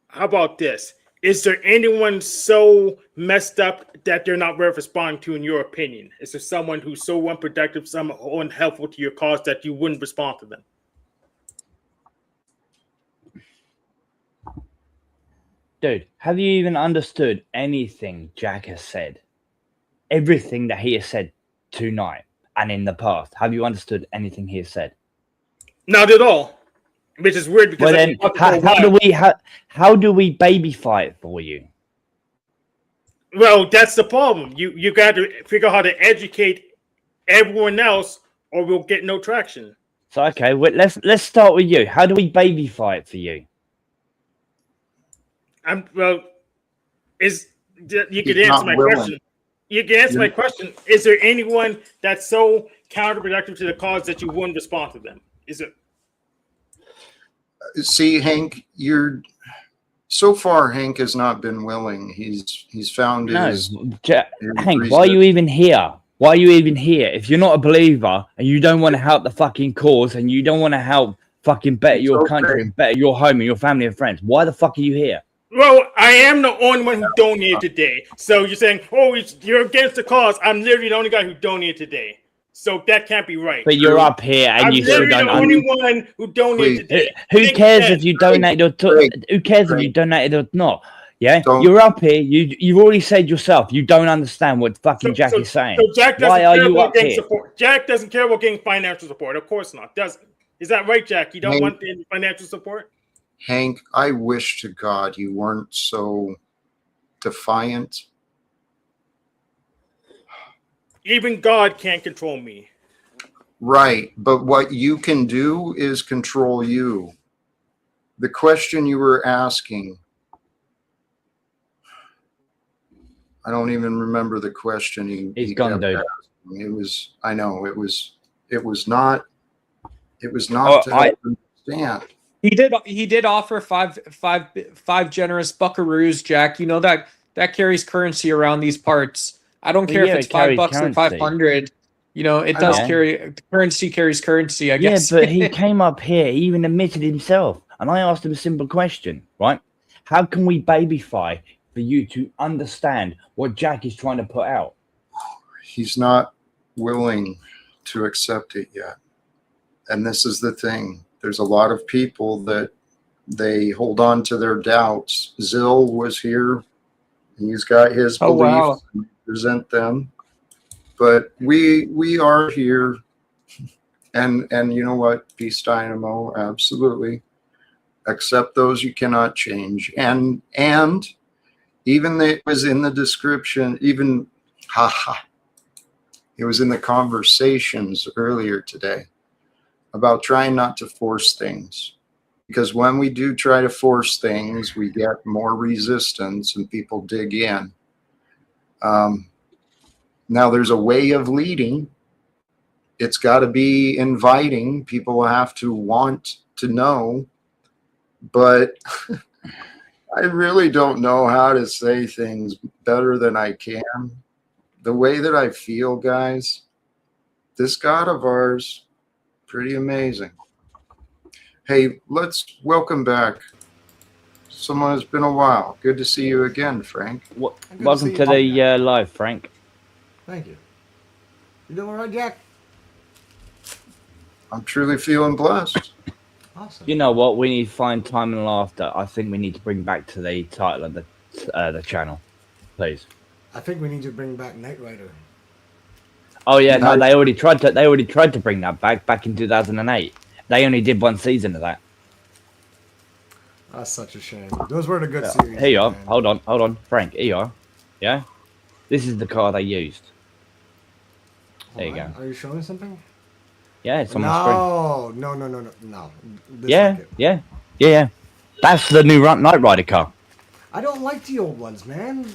How about this? Is there anyone so messed up that they're not worth responding to, in your opinion? Is there someone who's so unproductive, someone unhelpful to your cause that you wouldn't respond to them? Dude, have you even understood anything Jack has said? Everything that he has said tonight and in the past. Have you understood anything he has said? Not at all. Which is weird because well, then, how do we baby fight for you? Well, that's the problem. You got to figure out how to educate everyone else, or we'll get no traction. So okay, well, let's start with you. How do we baby fight for you? You could answer my question. You can answer my question. Is there anyone that's so counterproductive to the cause that you wouldn't respond to them? Is it? See, Hank, so far Hank has not been willing. He's found his Hank, why are you even here? Why are you even here? If you're not a believer and you don't want to help the fucking cause and you don't want to help fucking better your country and better your home and your family and friends, why the fuck are you here? Well, I am the only one who donated today. So you're saying, oh, you're against the cause. I'm literally the only guy who donated today. So that can't be right. But you're up here and you still don't. I'm literally the only one who donated today. Who cares if you donated or who cares if you donated or not? Yeah, you're up here. You've already said yourself you don't understand what fucking Jack is saying. So Jack doesn't Why are you up here? Support. Jack doesn't care about getting financial support. Of course not. Doesn't. Is that right, Jack? You don't want any financial support? Hank, I wish to God you weren't so defiant. Even God can't control me. Right, but what you can do is control you. The question you were asking, I don't even remember the question He's he gone, kept dude. asking. It was, I know, it was not Oh, to help understand. He did offer five generous buckaroos, Jack. You know that carries currency around these parts. I don't Well, care yeah, if it's it carries $5 or currency. 500. You know, it I does know. carry currency carries currency, I Yeah, guess. but he came up here, he even admitted himself. And I asked him a simple question, right? How can we babyfy for you to understand what Jack is trying to put out? He's not willing to accept it yet. And this is the thing. There's a lot of people that they hold on to their doubts. Zill was here. He's got his Oh, beliefs. wow. And present them. But we are here. And you know what? Peace Dynamo, absolutely. Accept those you cannot change. And even it was in the description, even it was in the conversations earlier today about trying not to force things. Because when we do try to force things, we get more resistance and people dig in. Now there's a way of leading. It's got to be inviting. People have to want to know. But I really don't know how to say things better than I can. The way that I feel, guys, this God of ours, pretty amazing. Hey, let's welcome back someone. It's been a while. Good to see you again, Frank. Welcome to the live, Frank. Thank you. You doing all right, Jack? I'm truly feeling blessed. Awesome. You know what? We need to find time and laughter. I think we need to bring back to the title of the channel, please. I think we need to bring back Knight Rider. Oh yeah, no, Nice. they already tried to bring that back in 2008. They only did one season of that. That's such a shame. Those were the good series. Here you are. man. Hold on, Frank. Here you are. Yeah, this is the car they used. There you Alright, go. Are you showing something? Yeah, it's on my screen. No. This Yeah, like it. yeah. That's the new Knight Rider car. I don't like the old ones, man.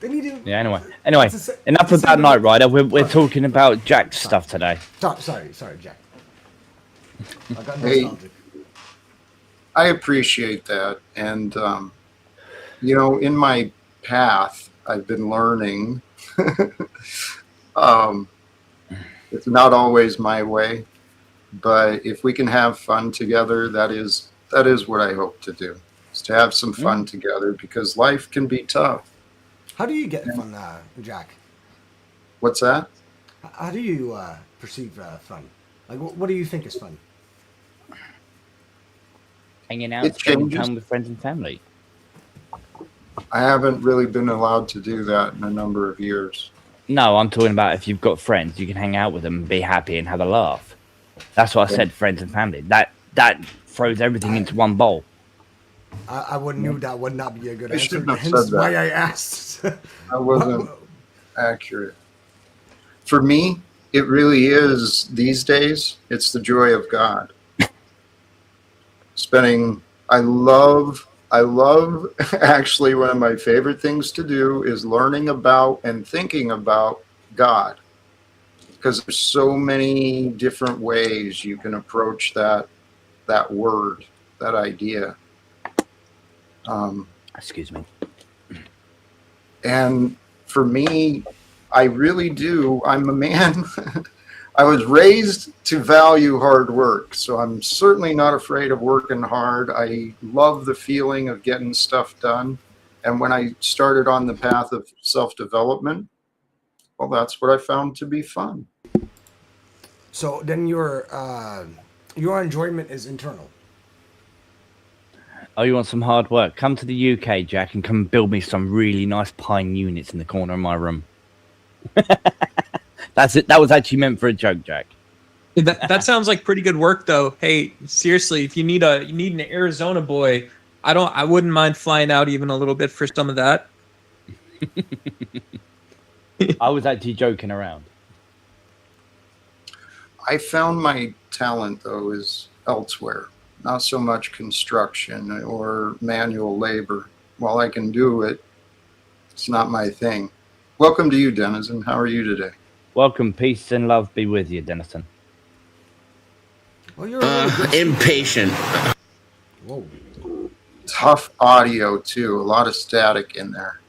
They need to. Yeah. Anyway, It's the sa- enough it's the about same- Knight Rider. We're Sorry. talking about Jack's stuff today. Sorry, Jack. I got Hey. nostalgic. I appreciate that. And, you know, in my path, I've been learning. It's not always my way, but if we can have fun together, that is what I hope to do, is to have some fun together, because life can be tough. How do you get fun, Jack? What's that? How do you perceive fun? Like, what do you think is fun? Hanging out, It spending changes. time with friends and family. I haven't really been allowed to do that in a number of years. No, I'm talking about if you've got friends, you can hang out with them and be happy and have a laugh. That's what I said, friends and family. That throws everything into one bowl. I would knew that would not be a good I answer. shouldn't have Hence said that. why I asked. I wasn't accurate. For me, it really is, these days, it's the joy of God. I love actually, one of my favorite things to do is learning about and thinking about God, because there's so many different ways you can approach that word, that idea. Excuse me. And for me, I really do. I'm a man. I was raised to value hard work, so I'm certainly not afraid of working hard. I love the feeling of getting stuff done. And when I started on the path of self-development, well, that's what I found to be fun. So then your enjoyment is internal. Oh, you want some hard work? Come to the UK, Jack, and come build me some really nice pine units in the corner of my room. That's it. That was actually meant for a joke, Jack. That sounds like pretty good work, though. Hey, seriously, if you need an Arizona boy, I wouldn't mind flying out even a little bit for some of that. I was actually joking around. I found my talent, though, is elsewhere, not so much construction or manual labor. While I can do it, It's not my thing. Welcome to you, Denizen. How are you today? Welcome, peace and love be with you, Denison. Well, you're a really good speaker. Impatient. Whoa. Tough audio too. A lot of static in there.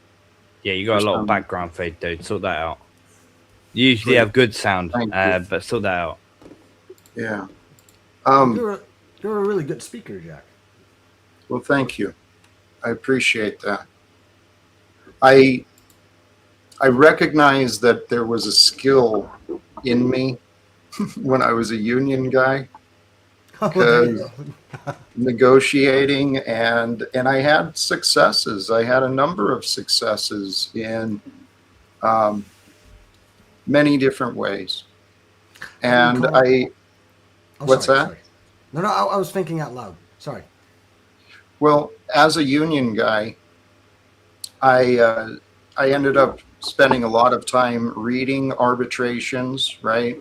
Yeah, you got a lot of background fade, dude. Sort that out. You usually have good sound, Thank you. but sort that out. Yeah. You're a really good speaker, Jack. Well, thank you. I appreciate that. I recognize that there was a skill in me when I was a union guy, because negotiating and I had successes. I had a number of successes in many different ways. And Oh, what's sorry, that? sorry. No, I was thinking out loud. Sorry. Well, as a union guy, I ended up spending a lot of time reading arbitrations, right?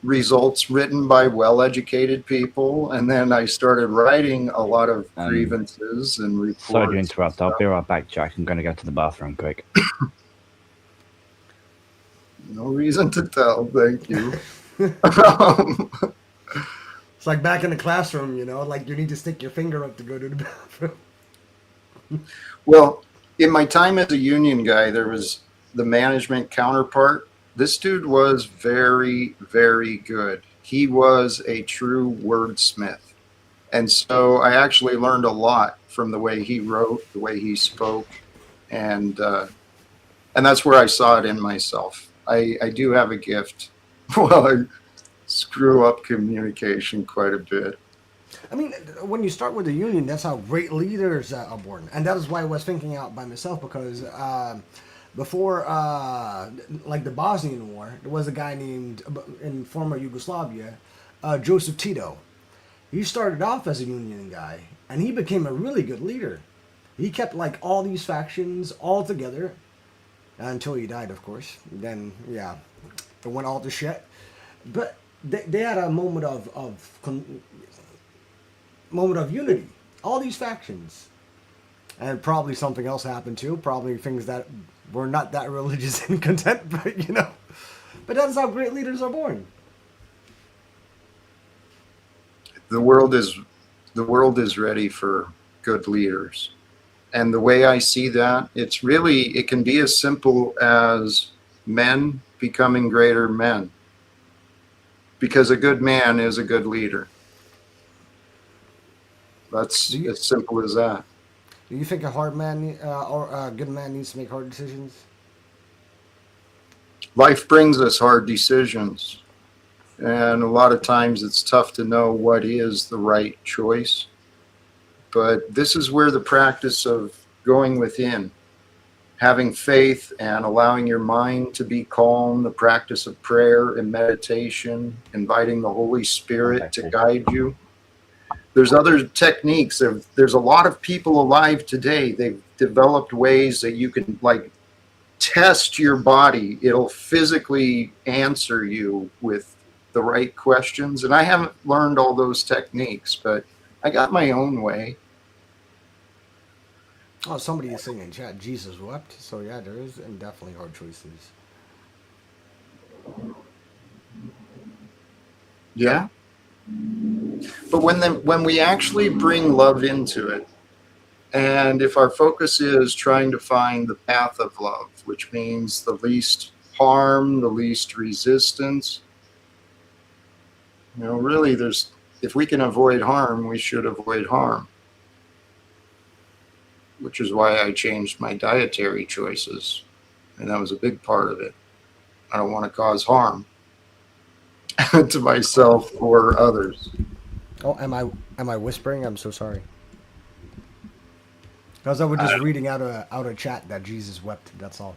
Results written by well-educated people, and then I started writing a lot of grievances and reports. Sorry to interrupt. I'll be right back, Jack. I'm going to go to the bathroom quick. No reason to tell. Thank you. It's like back in the classroom, you know, like you need to stick your finger up to go to the bathroom. Well, in my time as a union guy, there was the management counterpart. This dude was very, very good. He was a true wordsmith. And so I actually learned a lot from the way he wrote, the way he spoke. And that's where I saw it in myself. I do have a gift. Well, I screw up communication quite a bit. I mean, when you start with the union, that's how great leaders are born. And that is why I was thinking out by myself, because before, like the Bosnian War, there was a guy named, in former Yugoslavia, Joseph Tito. He started off as a union guy, and he became a really good leader. He kept like all these factions all together, until he died, of course. Then, yeah, it went all to shit. But they had a moment of unity. All these factions, and probably something else happened too. Probably things that were not that religious and content, but you know. But that's how great leaders are born. The world is ready for good leaders. And the way I see that, it can be as simple as men becoming greater men. Because a good man is a good leader. That's as simple as that. Do you think a hard man or a good man needs to make hard decisions? Life brings us hard decisions. And a lot of times it's tough to know what is the right choice. But this is where the practice of going within, having faith and allowing your mind to be calm, the practice of prayer and meditation, inviting the Holy Spirit to guide you. There's other techniques. There's a lot of people alive today. They've developed ways that you can like test your body. It'll physically answer you with the right questions. And I haven't learned all those techniques, but I got my own way. Oh, somebody is saying in chat, Jesus wept. So yeah, there is and definitely hard choices. Yeah. But when we actually bring love into it, and if our focus is trying to find the path of love, which means the least harm, the least resistance, you know, really if we can avoid harm, we should avoid harm. Which is why I changed my dietary choices. And that was a big part of it. I don't want to cause harm to myself or others. Oh, am I whispering? I'm so sorry. Because I was just reading out a chat that Jesus wept. That's all.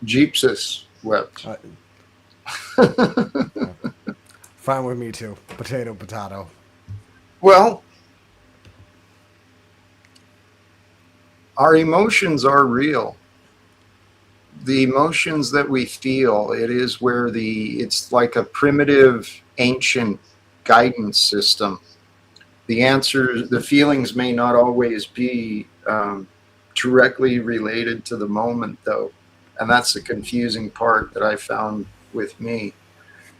Jeepsis wept. Fine with me too. Potato, potato. Well, our emotions are real. The emotions that we feel, it is where it's like a primitive, ancient guidance system. The answers, the feelings may not always be directly related to the moment, though. And that's the confusing part that I found with me.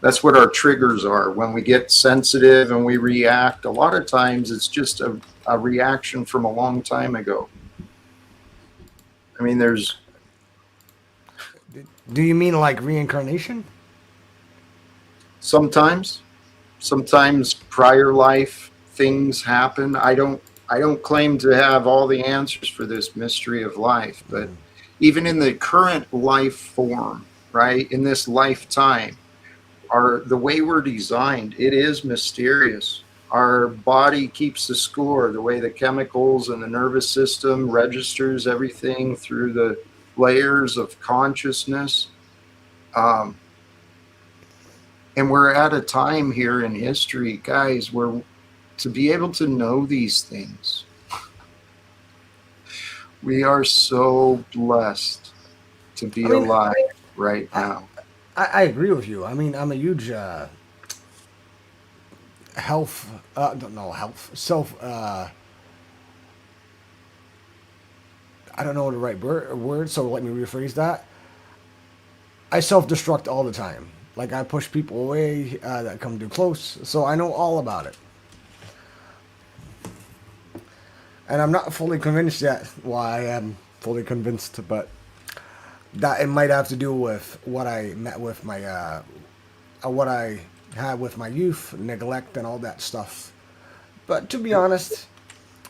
That's what our triggers are. When we get sensitive and we react, a lot of times it's just a reaction from a long time ago. I mean, there's... Do you mean like reincarnation? Sometimes prior life things happen. I don't claim to have all the answers for this mystery of life, but even in the current life form, right, in this lifetime, the way we're designed, it is mysterious. Our body keeps the score, the way the chemicals and the nervous system registers everything through the layers of consciousness. And we're at a time here in history, guys, where to be able to know these things, we are so blessed to be alive right now. I agree with you. I mean, I'm a huge self. I don't know the right word, so let me rephrase that. I self-destruct all the time. Like, I push people away that come too close, so I know all about it. And I'm not fully convinced yet. Well, I am fully convinced, but that it might have to do with what I met with my, what I had with my youth, neglect, and all that stuff. But to be honest,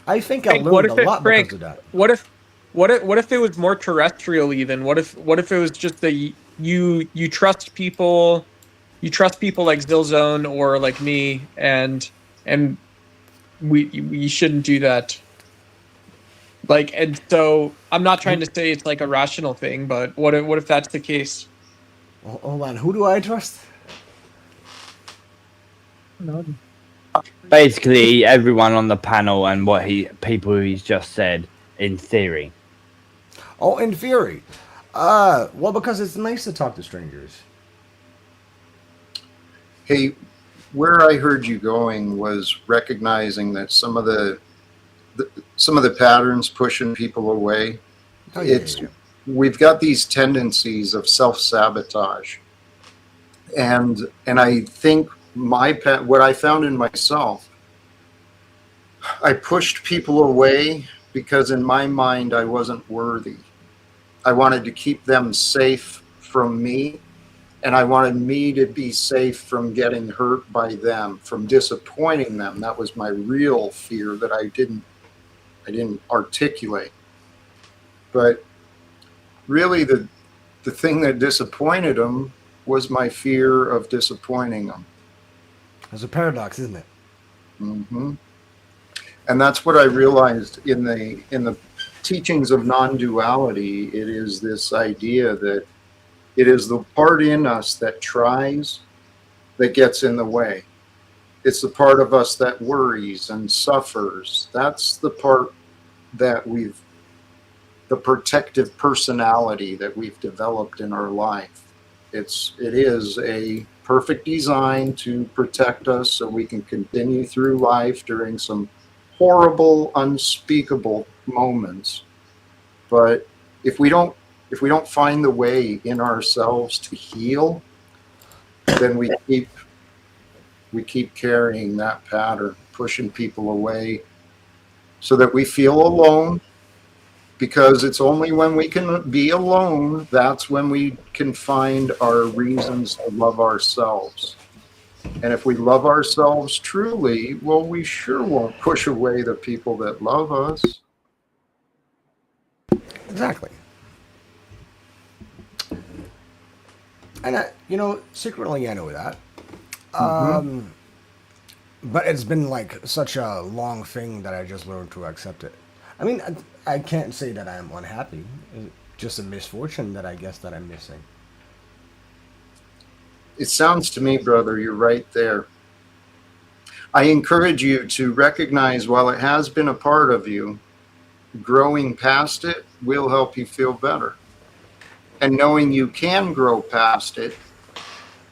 I think I learned a lot because of that. What if it was more terrestrial even? What if it was just you trust people like Zilzone or like me, and we shouldn't do that. Like, and so I'm not trying to say it's like a rational thing, but what if that's the case? Hold on, who do I trust? Basically, everyone on the panel and people he's just said, in theory. Oh, in theory. Well, because it's nice to talk to strangers. Hey, where I heard you going was recognizing that some of the patterns pushing people away. Oh, yeah, we've got these tendencies of self-sabotage, and I think what I found in myself, I pushed people away because in my mind I wasn't worthy. I wanted to keep them safe from me, and I wanted me to be safe from getting hurt by them, from disappointing them. That was my real fear that I didn't articulate. But really the thing that disappointed them was my fear of disappointing them. It's a paradox, isn't it? Mm-hmm. And that's what I realized in the teachings of non-duality. It is this idea that it is the part in us that tries that gets in the way. It's the part of us that worries and suffers. That's the part that the protective personality that we've developed in our life. It is a perfect design to protect us so we can continue through life during some horrible, unspeakable moments. But if we don't find the way in ourselves to heal, then we keep carrying that pattern, pushing people away so that we feel alone, because it's only when we can be alone that's when we can find our reasons to love ourselves. And if we love ourselves truly, well, we sure won't push away the people that love us. Exactly. And secretly I know that. But it's been like such a long thing that I just learned to accept it. I mean, I can't say that I'm unhappy. It's just a misfortune that I guess that I'm missing. It sounds to me, brother, you're right there. I encourage you to recognize, while it has been a part of you, growing past it will help you feel better. And knowing you can grow past it,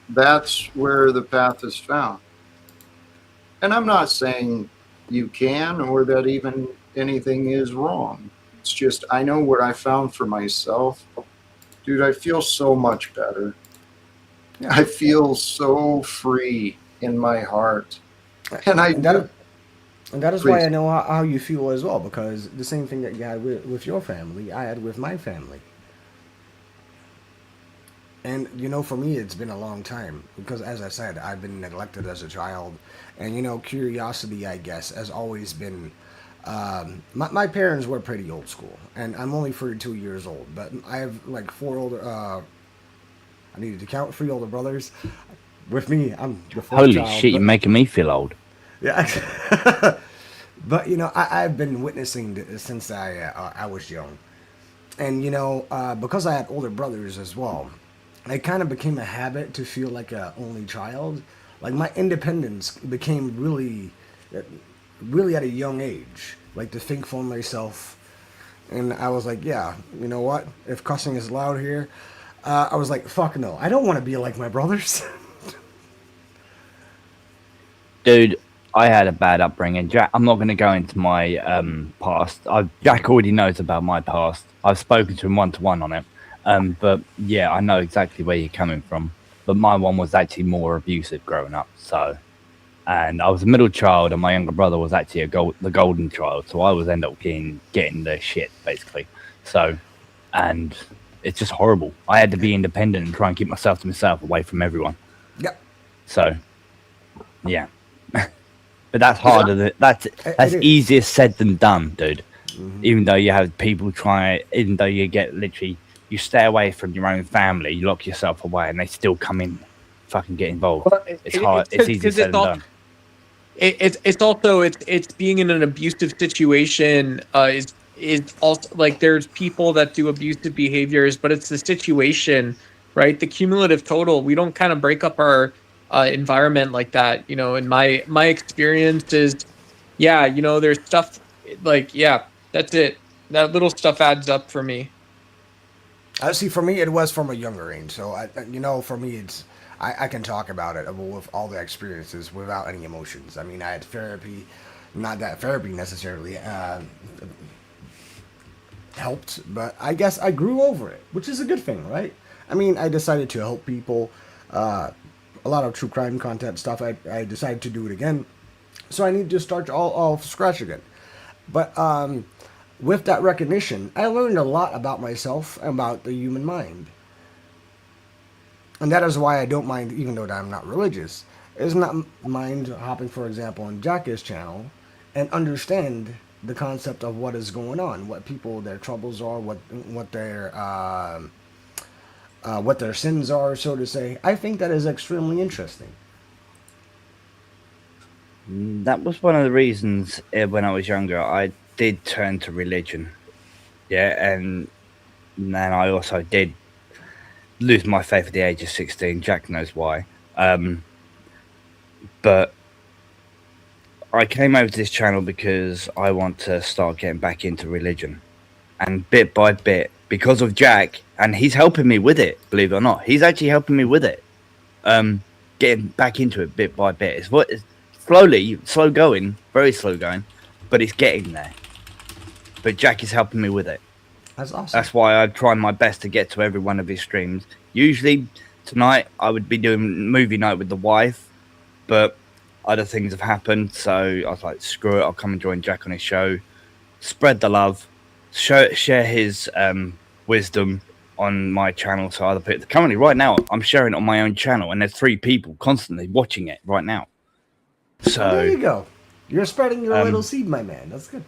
that's where the path is found. And I'm not saying you can or that even anything is wrong. It's just, I know what I found for myself. Dude, I feel so much better. I feel so free in my heart. And I And that, and that is why Please. I know how you feel as well, because the same thing that you had with your family, I had with my family. And you know, for me, it's been a long time because, as I said, I've been neglected as a child, and you know, curiosity, I guess, has always been. My parents were pretty old school, and I'm only 32 years old, but I have like four older. I needed to count 3 older brothers. With me, I'm the fourth Holy child. shit, you're making me feel old. Yeah. But you know, I've been witnessing this since I was young, and you know, because I had older brothers as well, it kind of became a habit to feel like a only child. Like my independence became really at a young age, like to think for myself. And I was like, yeah, you know what? If cussing is allowed here, I was like, fuck no, I don't want to be like my brothers. Dude, I had a bad upbringing. Jack, I'm not going to go into my past. Jack already knows about my past. I've spoken to him one-to-one on it. But yeah, I know exactly where you're coming from. But my one was actually more abusive growing up. So, and I was a middle child, and my younger brother was actually the golden child. So I was end up getting the shit basically. So, and it's just horrible. I had to be independent and try and keep myself to myself, away from everyone. Yep. So, yeah. But that's harder. That's It is. easier said than done, dude. Even though you have people even though you get literally, you stay away from your own family, you lock yourself away, and they still come in, fucking get involved. Well, It's hard. It's easier said than done. It's also it's being in an abusive situation is also like there's people that do abusive behaviors, but it's the situation, right? The cumulative total. We don't kind of break up our environment like that, you know. And my experience is, yeah, you know, there's stuff like, yeah, that's it. That little stuff adds up for me. See, for me, it was from a younger age. So, you know, for me, I can talk about it with all the experiences without any emotions. I mean, I had therapy, not that therapy necessarily helped, but I guess I grew over it, which is a good thing, right? I mean, I decided to help people. A lot of true crime content stuff. I decided to do it again, so I need to start all off scratch again. But with that recognition, I learned a lot about myself and about the human mind. And that is why I don't mind, even though I'm not religious, is not mind hopping, for example, on Jacka's channel and understand the concept of what is going on, what people, their troubles are, what their sins are, so to say. I think that is extremely interesting. That was one of the reasons when I was younger, I did turn to religion. Yeah, and then I also did lose my faith at the age of 16. Jack knows why. But I came over to this channel because I want to start getting back into religion. And bit by bit, because of Jack, and he's helping me with it, believe it or not. He's actually helping me with it. Getting back into it bit by bit. It's slowly, slow going, very slow going, but it's getting there. But Jack is helping me with it. That's awesome. That's why I try my best to get to every one of his streams. Usually tonight I would be doing movie night with the wife, but other things have happened, so I was like, screw it, I'll come and join Jack on his show, spread the love, share his wisdom on my channel. So other people, currently right now I'm sharing it on my own channel, and there's 3 people constantly watching it right now. So well, there you go. You're spreading your little seed, my man. That's good.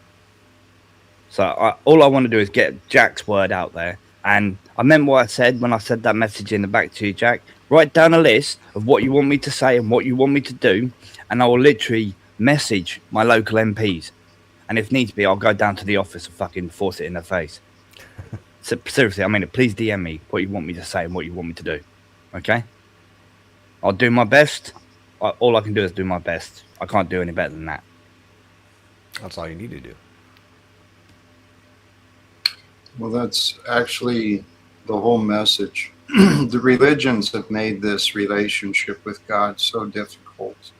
So all I want to do is get Jack's word out there. And I meant what I said when I said that message in the back to you, Jack. Write down a list of what you want me to say and what you want me to do, and I will literally message my local MPs. And if needs be, I'll go down to the office and fucking force it in their face. So seriously, I mean, please DM me what you want me to say and what you want me to do. Okay? I'll do my best. All I can do is do my best. I can't do any better than that. That's all you need to do. Well, that's actually the whole message. The religions have made this relationship with God so difficult.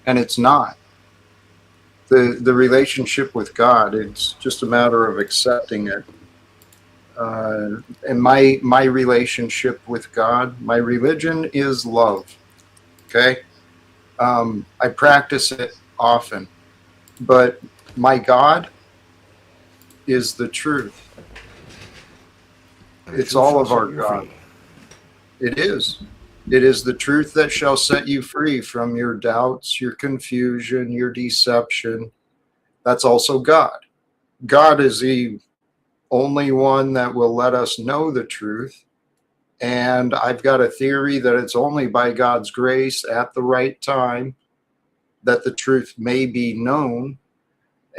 And it's not. the relationship with God. It's just a matter of accepting it. And my relationship with God, my religion is love. Okay, I practice it often, but my God is the truth. It's all of our God. It is. It is the truth that shall set you free from your doubts, your confusion, your deception. That's also God. God is the only one that will let us know the truth. And I've got a theory that it's only by God's grace at the right time that the truth may be known.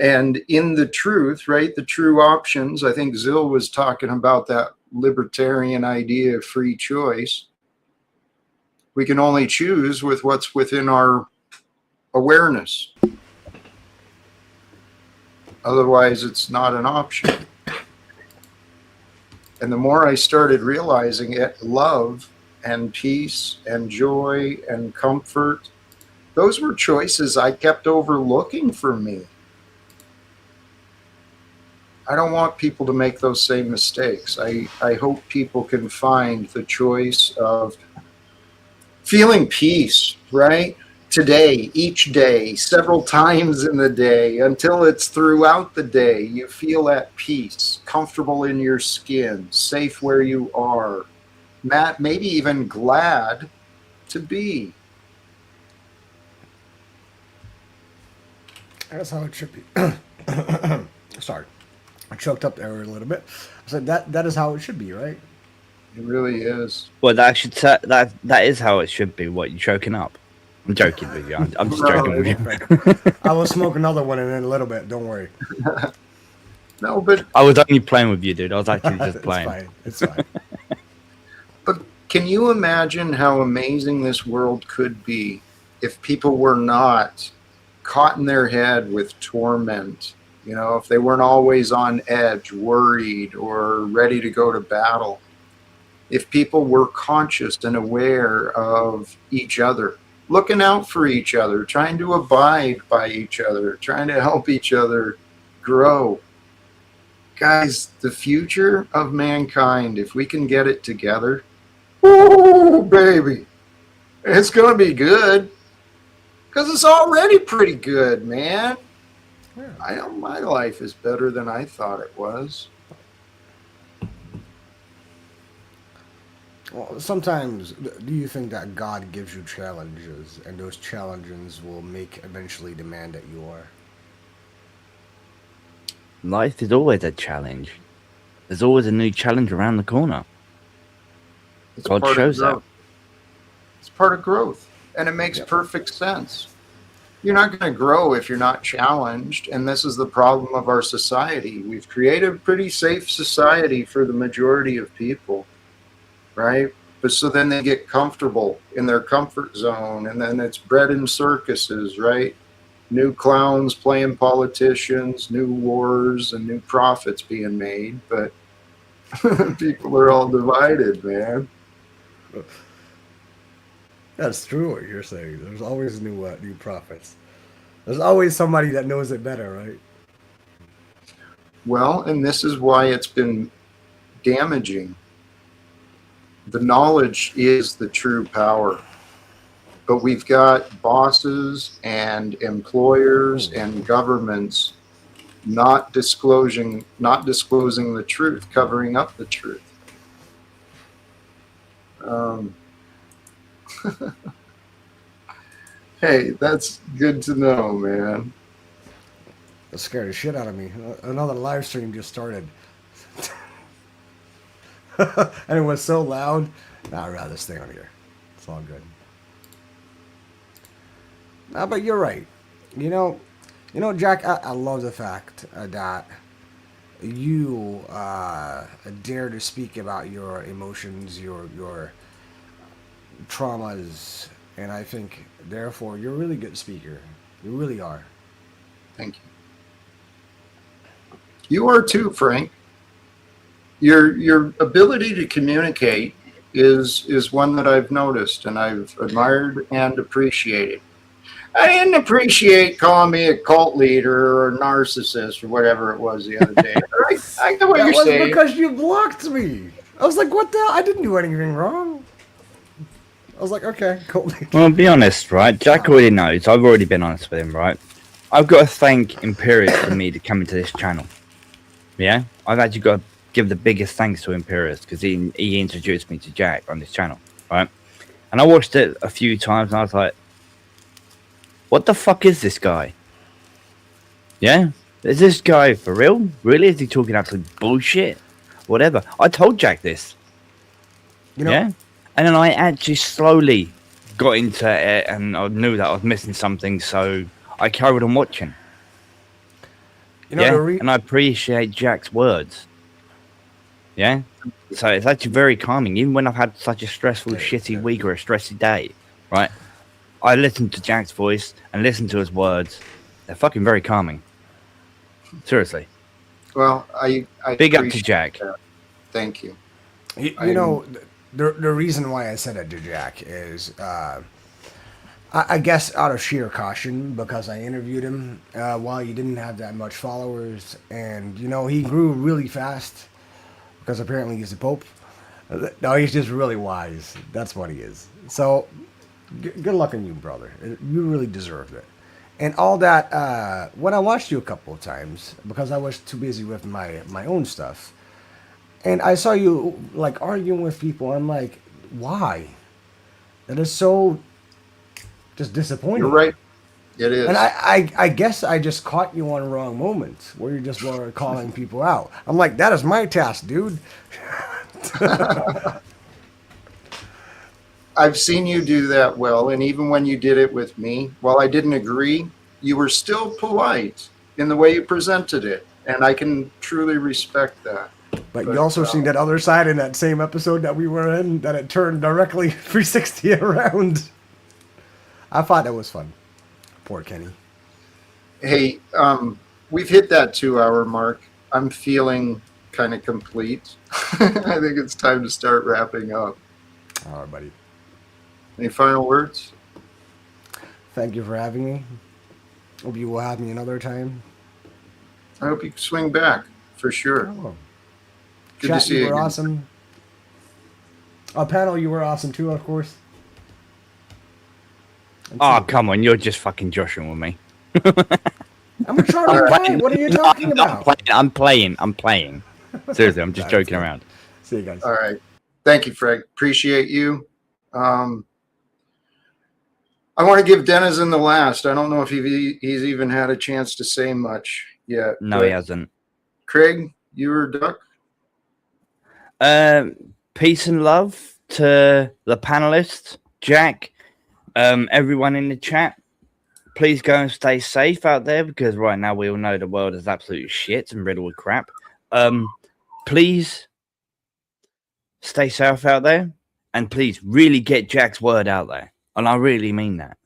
And in the truth, right, the true options, I think Zill was talking about that libertarian idea of free choice. We can only choose with what's within our awareness. Otherwise, it's not an option. And the more I started realizing it, love and peace and joy and comfort, those were choices I kept overlooking for me. I don't want people to make those same mistakes. I hope people can find the choice of feeling peace, right? Today, each day, several times in the day, until it's throughout the day, you feel at peace, comfortable in your skin, safe where you are, maybe even glad to be. That's how it should be. Sorry, I choked up there a little bit. I said that is how it should be, right? It really is. Well, that is how it should be. What, you choking up? I'm joking with you. I'm just joking with you. I will smoke another one in a little bit. Don't worry. No, but I was only playing with you, dude. I was actually just playing. It's fine. But can you imagine how amazing this world could be if people were not caught in their head with torment? You know, if they weren't always on edge, worried, or ready to go to battle. If people were conscious and aware of each other, looking out for each other, trying to abide by each other, trying to help each other grow. Guys, the future of mankind, if we can get it together, oh, baby, it's going to be good. Because it's already pretty good, man. Yeah. I know my life is better than I thought it was. Well, sometimes, do you think that God gives you challenges, and those challenges will make eventually demand that you are? Life is always a challenge. There's always a new challenge around the corner. It's God part of shows that. growth. It's part of growth, and it makes perfect sense. You're not going to grow if you're not challenged, and this is the problem of our society. We've created a pretty safe society for the majority of people, right? But so then they get comfortable in their comfort zone, and then it's bred in circuses, right? New clowns playing politicians, new wars, and new profits being made, but people are all divided, man. That's true what you're saying. There's always new prophets. There's always somebody that knows it better, right? Well, and this is why it's been damaging. The knowledge is the true power. But we've got bosses and employers and governments not disclosing the truth, covering up the truth. Hey, that's good to know, man. That scared the shit out of me. Another live stream just started. And it was so loud. Nah, I'd rather stay on here. It's all good. But you're right. You know, Jack, I love the fact that you dare to speak about your emotions, your traumas, and I think, therefore, you're a really good speaker. You really are. Thank you. You are too, Frank. Your ability to communicate is one that I've noticed and I've admired and appreciated. I didn't appreciate calling me a cult leader or a narcissist or whatever it was the other day. I know what That you're was saying. because you blocked me. I was like, what the hell? I didn't do anything wrong. I was like, okay, cool. Well, be honest, right? Jack already knows. I've already been honest with him, right? I've got to thank Imperius for me to come into this channel. Yeah? I've actually got to give the biggest thanks to Imperius because he introduced me to Jack on this channel, right? And I watched it a few times and I was like, what the fuck is this guy? Yeah? Is this guy for real? Really? Is he talking absolute bullshit? Whatever. I told Jack this. You know, Yeah? And then I actually slowly got into it and I knew that I was missing something, so I carried on watching. you know Yeah? And I appreciate Jack's words. Yeah? So it's actually very calming. Even when I've had such a stressful, shitty week or a stressy day, right? I listen to Jack's voice and listen to his words. They're fucking very calming. Seriously. Well, I Big up to appreciate Jack. that. Thank you. You know, the reason why I said it to Jack is, I guess out of sheer caution, because I interviewed him while he didn't have that much followers, and you know he grew really fast because apparently he's a pope. No, he's just really wise. That's what he is. So, good luck on you, brother. You really deserved it. And all that, when I watched you a couple of times, because I was too busy with my own stuff, and I saw you like arguing with people, I'm like, why? That is so just disappointing. You're right. It is. And I guess I just caught you on a wrong moment where you just were calling people out. I'm like, that is my task, dude. I've seen you do that well, and even when you did it with me, while I didn't agree, you were still polite in the way you presented it, and I can truly respect that. But you also seen that other side in that same episode that we were in, that it turned directly 360 around. I thought that was fun. Poor Kenny. Hey, we've hit that 2-hour mark. I'm feeling kind of complete. I think it's time to start wrapping up. All right, buddy. Any final words? Thank you for having me. Hope you will have me another time. I hope you swing back for sure. Oh. Good Chat, to see you you were again. awesome. Panel, you were awesome too, of course. And Oh, see- come on. You're just fucking joshing with me. I'm a Charlie guy. What are you talking about? I'm playing. Seriously, I'm just joking around. See you guys. All right. Thank you, Frank. Appreciate you. I want to give Denizen the last. I don't know if he's even had a chance to say much yet. No, but he hasn't. Craig, you were Duck? Peace and love to the panelists, Jack, everyone in the chat. Please go and stay safe out there because right now we all know the world is absolute shit and riddled with crap. Please stay safe out there and please really get Jack's word out there. And I really mean that.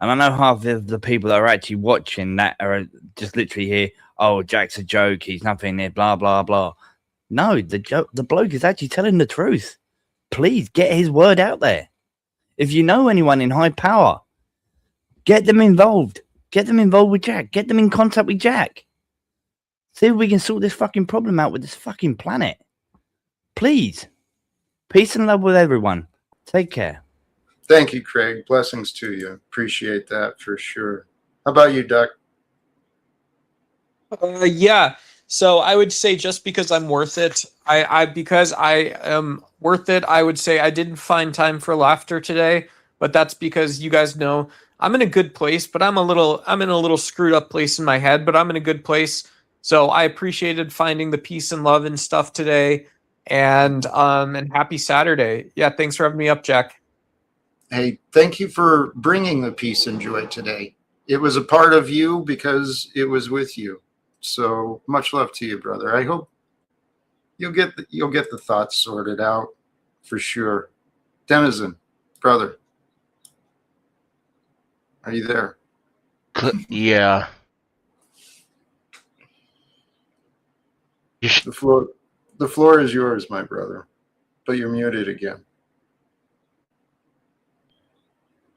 And I know half of the people that are actually watching that are just literally here, oh, Jack's a joke, he's nothing there, blah, blah, blah. No, the bloke is actually telling the truth. Please get his word out there. If you know anyone in high power, get them involved. Get them involved with Jack. Get them in contact with Jack. See if we can sort this fucking problem out with this fucking planet. Please. Peace and love with everyone. Take care. Thank you, Craig. Blessings to you. Appreciate that for sure. How about you, Duck? Yeah. So I would say just because I'm worth it, because I am worth it, I would say I didn't find time for laughter today, but that's because you guys know I'm in a good place, but I'm in a little screwed up place in my head, but I'm in a good place. So I appreciated finding the peace and love and stuff today, and happy Saturday. Yeah, thanks for having me up, Jack. Hey, thank you for bringing the peace and joy today. It was a part of you because it was with you. So much love to you, brother. I hope you'll get the thoughts sorted out for sure. Denizen, brother, are you there? Yeah. The floor is yours, my brother, but you're muted again.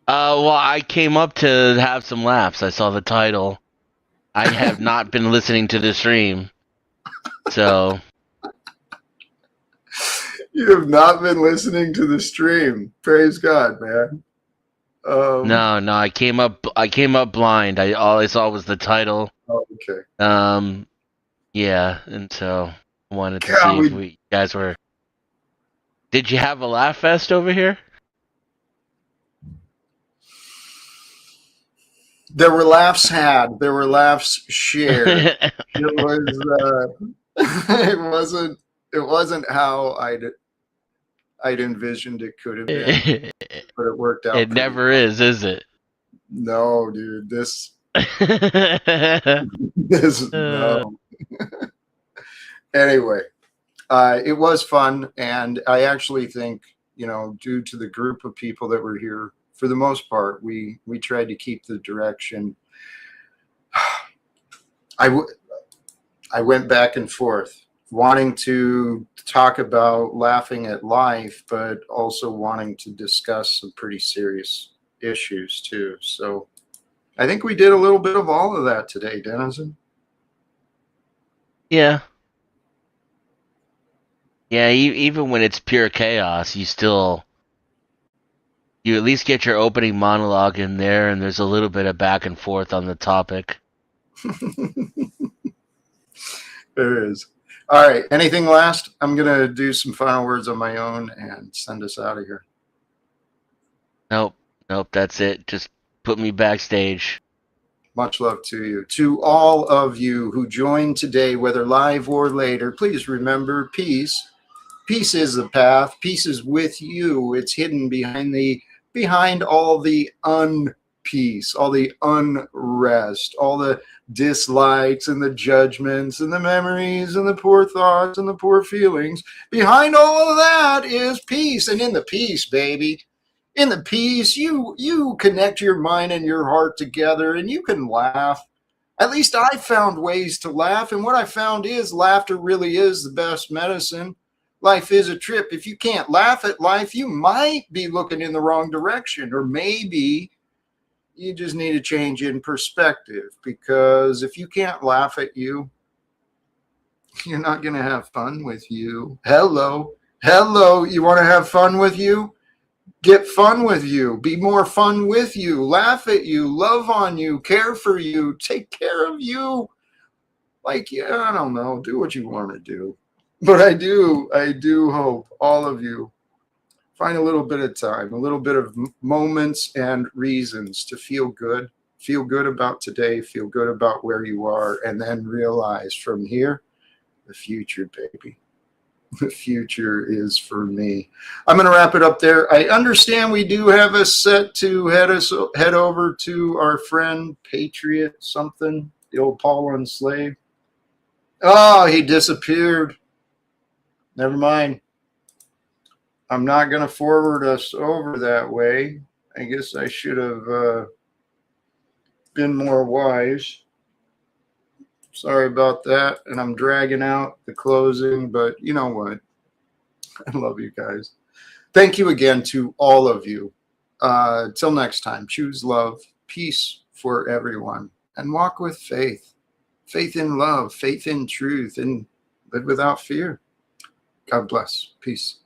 Well, I came up to have some laughs. I saw the title. I have not been listening to the stream, so You have not been listening to the stream. Praise God, man. no. I came up blind. All I saw was the title. Oh, okay. Yeah, and so I wanted to God, see if you guys were. Did you have a laugh fest over here? There were laughs had. There were laughs shared. It was. It wasn't how I'd envisioned it could have been, but it worked out. It never is it? No, dude. This no. Anyway, it was fun, and I actually think, due to the group of people that were here, for the most part, we tried to keep the direction. I went back and forth, wanting to talk about laughing at life, but also wanting to discuss some pretty serious issues too. So I think we did a little bit of all of that today, Denizen. Yeah. Yeah, even when it's pure chaos, you at least get your opening monologue in there, and there's a little bit of back and forth on the topic. There is. All right. Anything last? I'm going to do some final words on my own and send us out of here. Nope, that's it. Just put me backstage. Much love to you. To all of you who joined today, whether live or later, please remember peace. Peace is the path. Peace is with you. It's hidden behind all the unpeace, all the unrest, all the dislikes and the judgments and the memories and the poor thoughts and the poor feelings. Behind all of that is peace. And in the peace, baby, in the peace, you connect your mind and your heart together, and you can laugh. At least I found ways to laugh, and what I found is laughter really is the best medicine. Life is a trip. If you can't laugh at life, you might be looking in the wrong direction, or maybe you just need a change in perspective, because if you can't laugh at you, you're not going to have fun with you. Hello. You want to have fun with you? Get fun with you. Be more fun with you. Laugh at you. Love on you. Care for you. Take care of you. I don't know. Do what you want to do. But I do hope all of you find a little bit of time, a little bit of moments and reasons to feel good about today, feel good about where you are, and then realize from here, the future, baby. The future is for me. I'm going to wrap it up there. I understand we do have a set to head over to our friend Patriot something, the old Paul Unslave. Oh, he disappeared. Never mind. I'm not going to forward us over that way. I guess I should have been more wise. Sorry about that. And I'm dragging out the closing, but you know what? I love you guys. Thank you again to all of you. Till next time, choose love, peace for everyone, and walk with faith. Faith in love, faith in truth, and live without fear. God bless. Peace.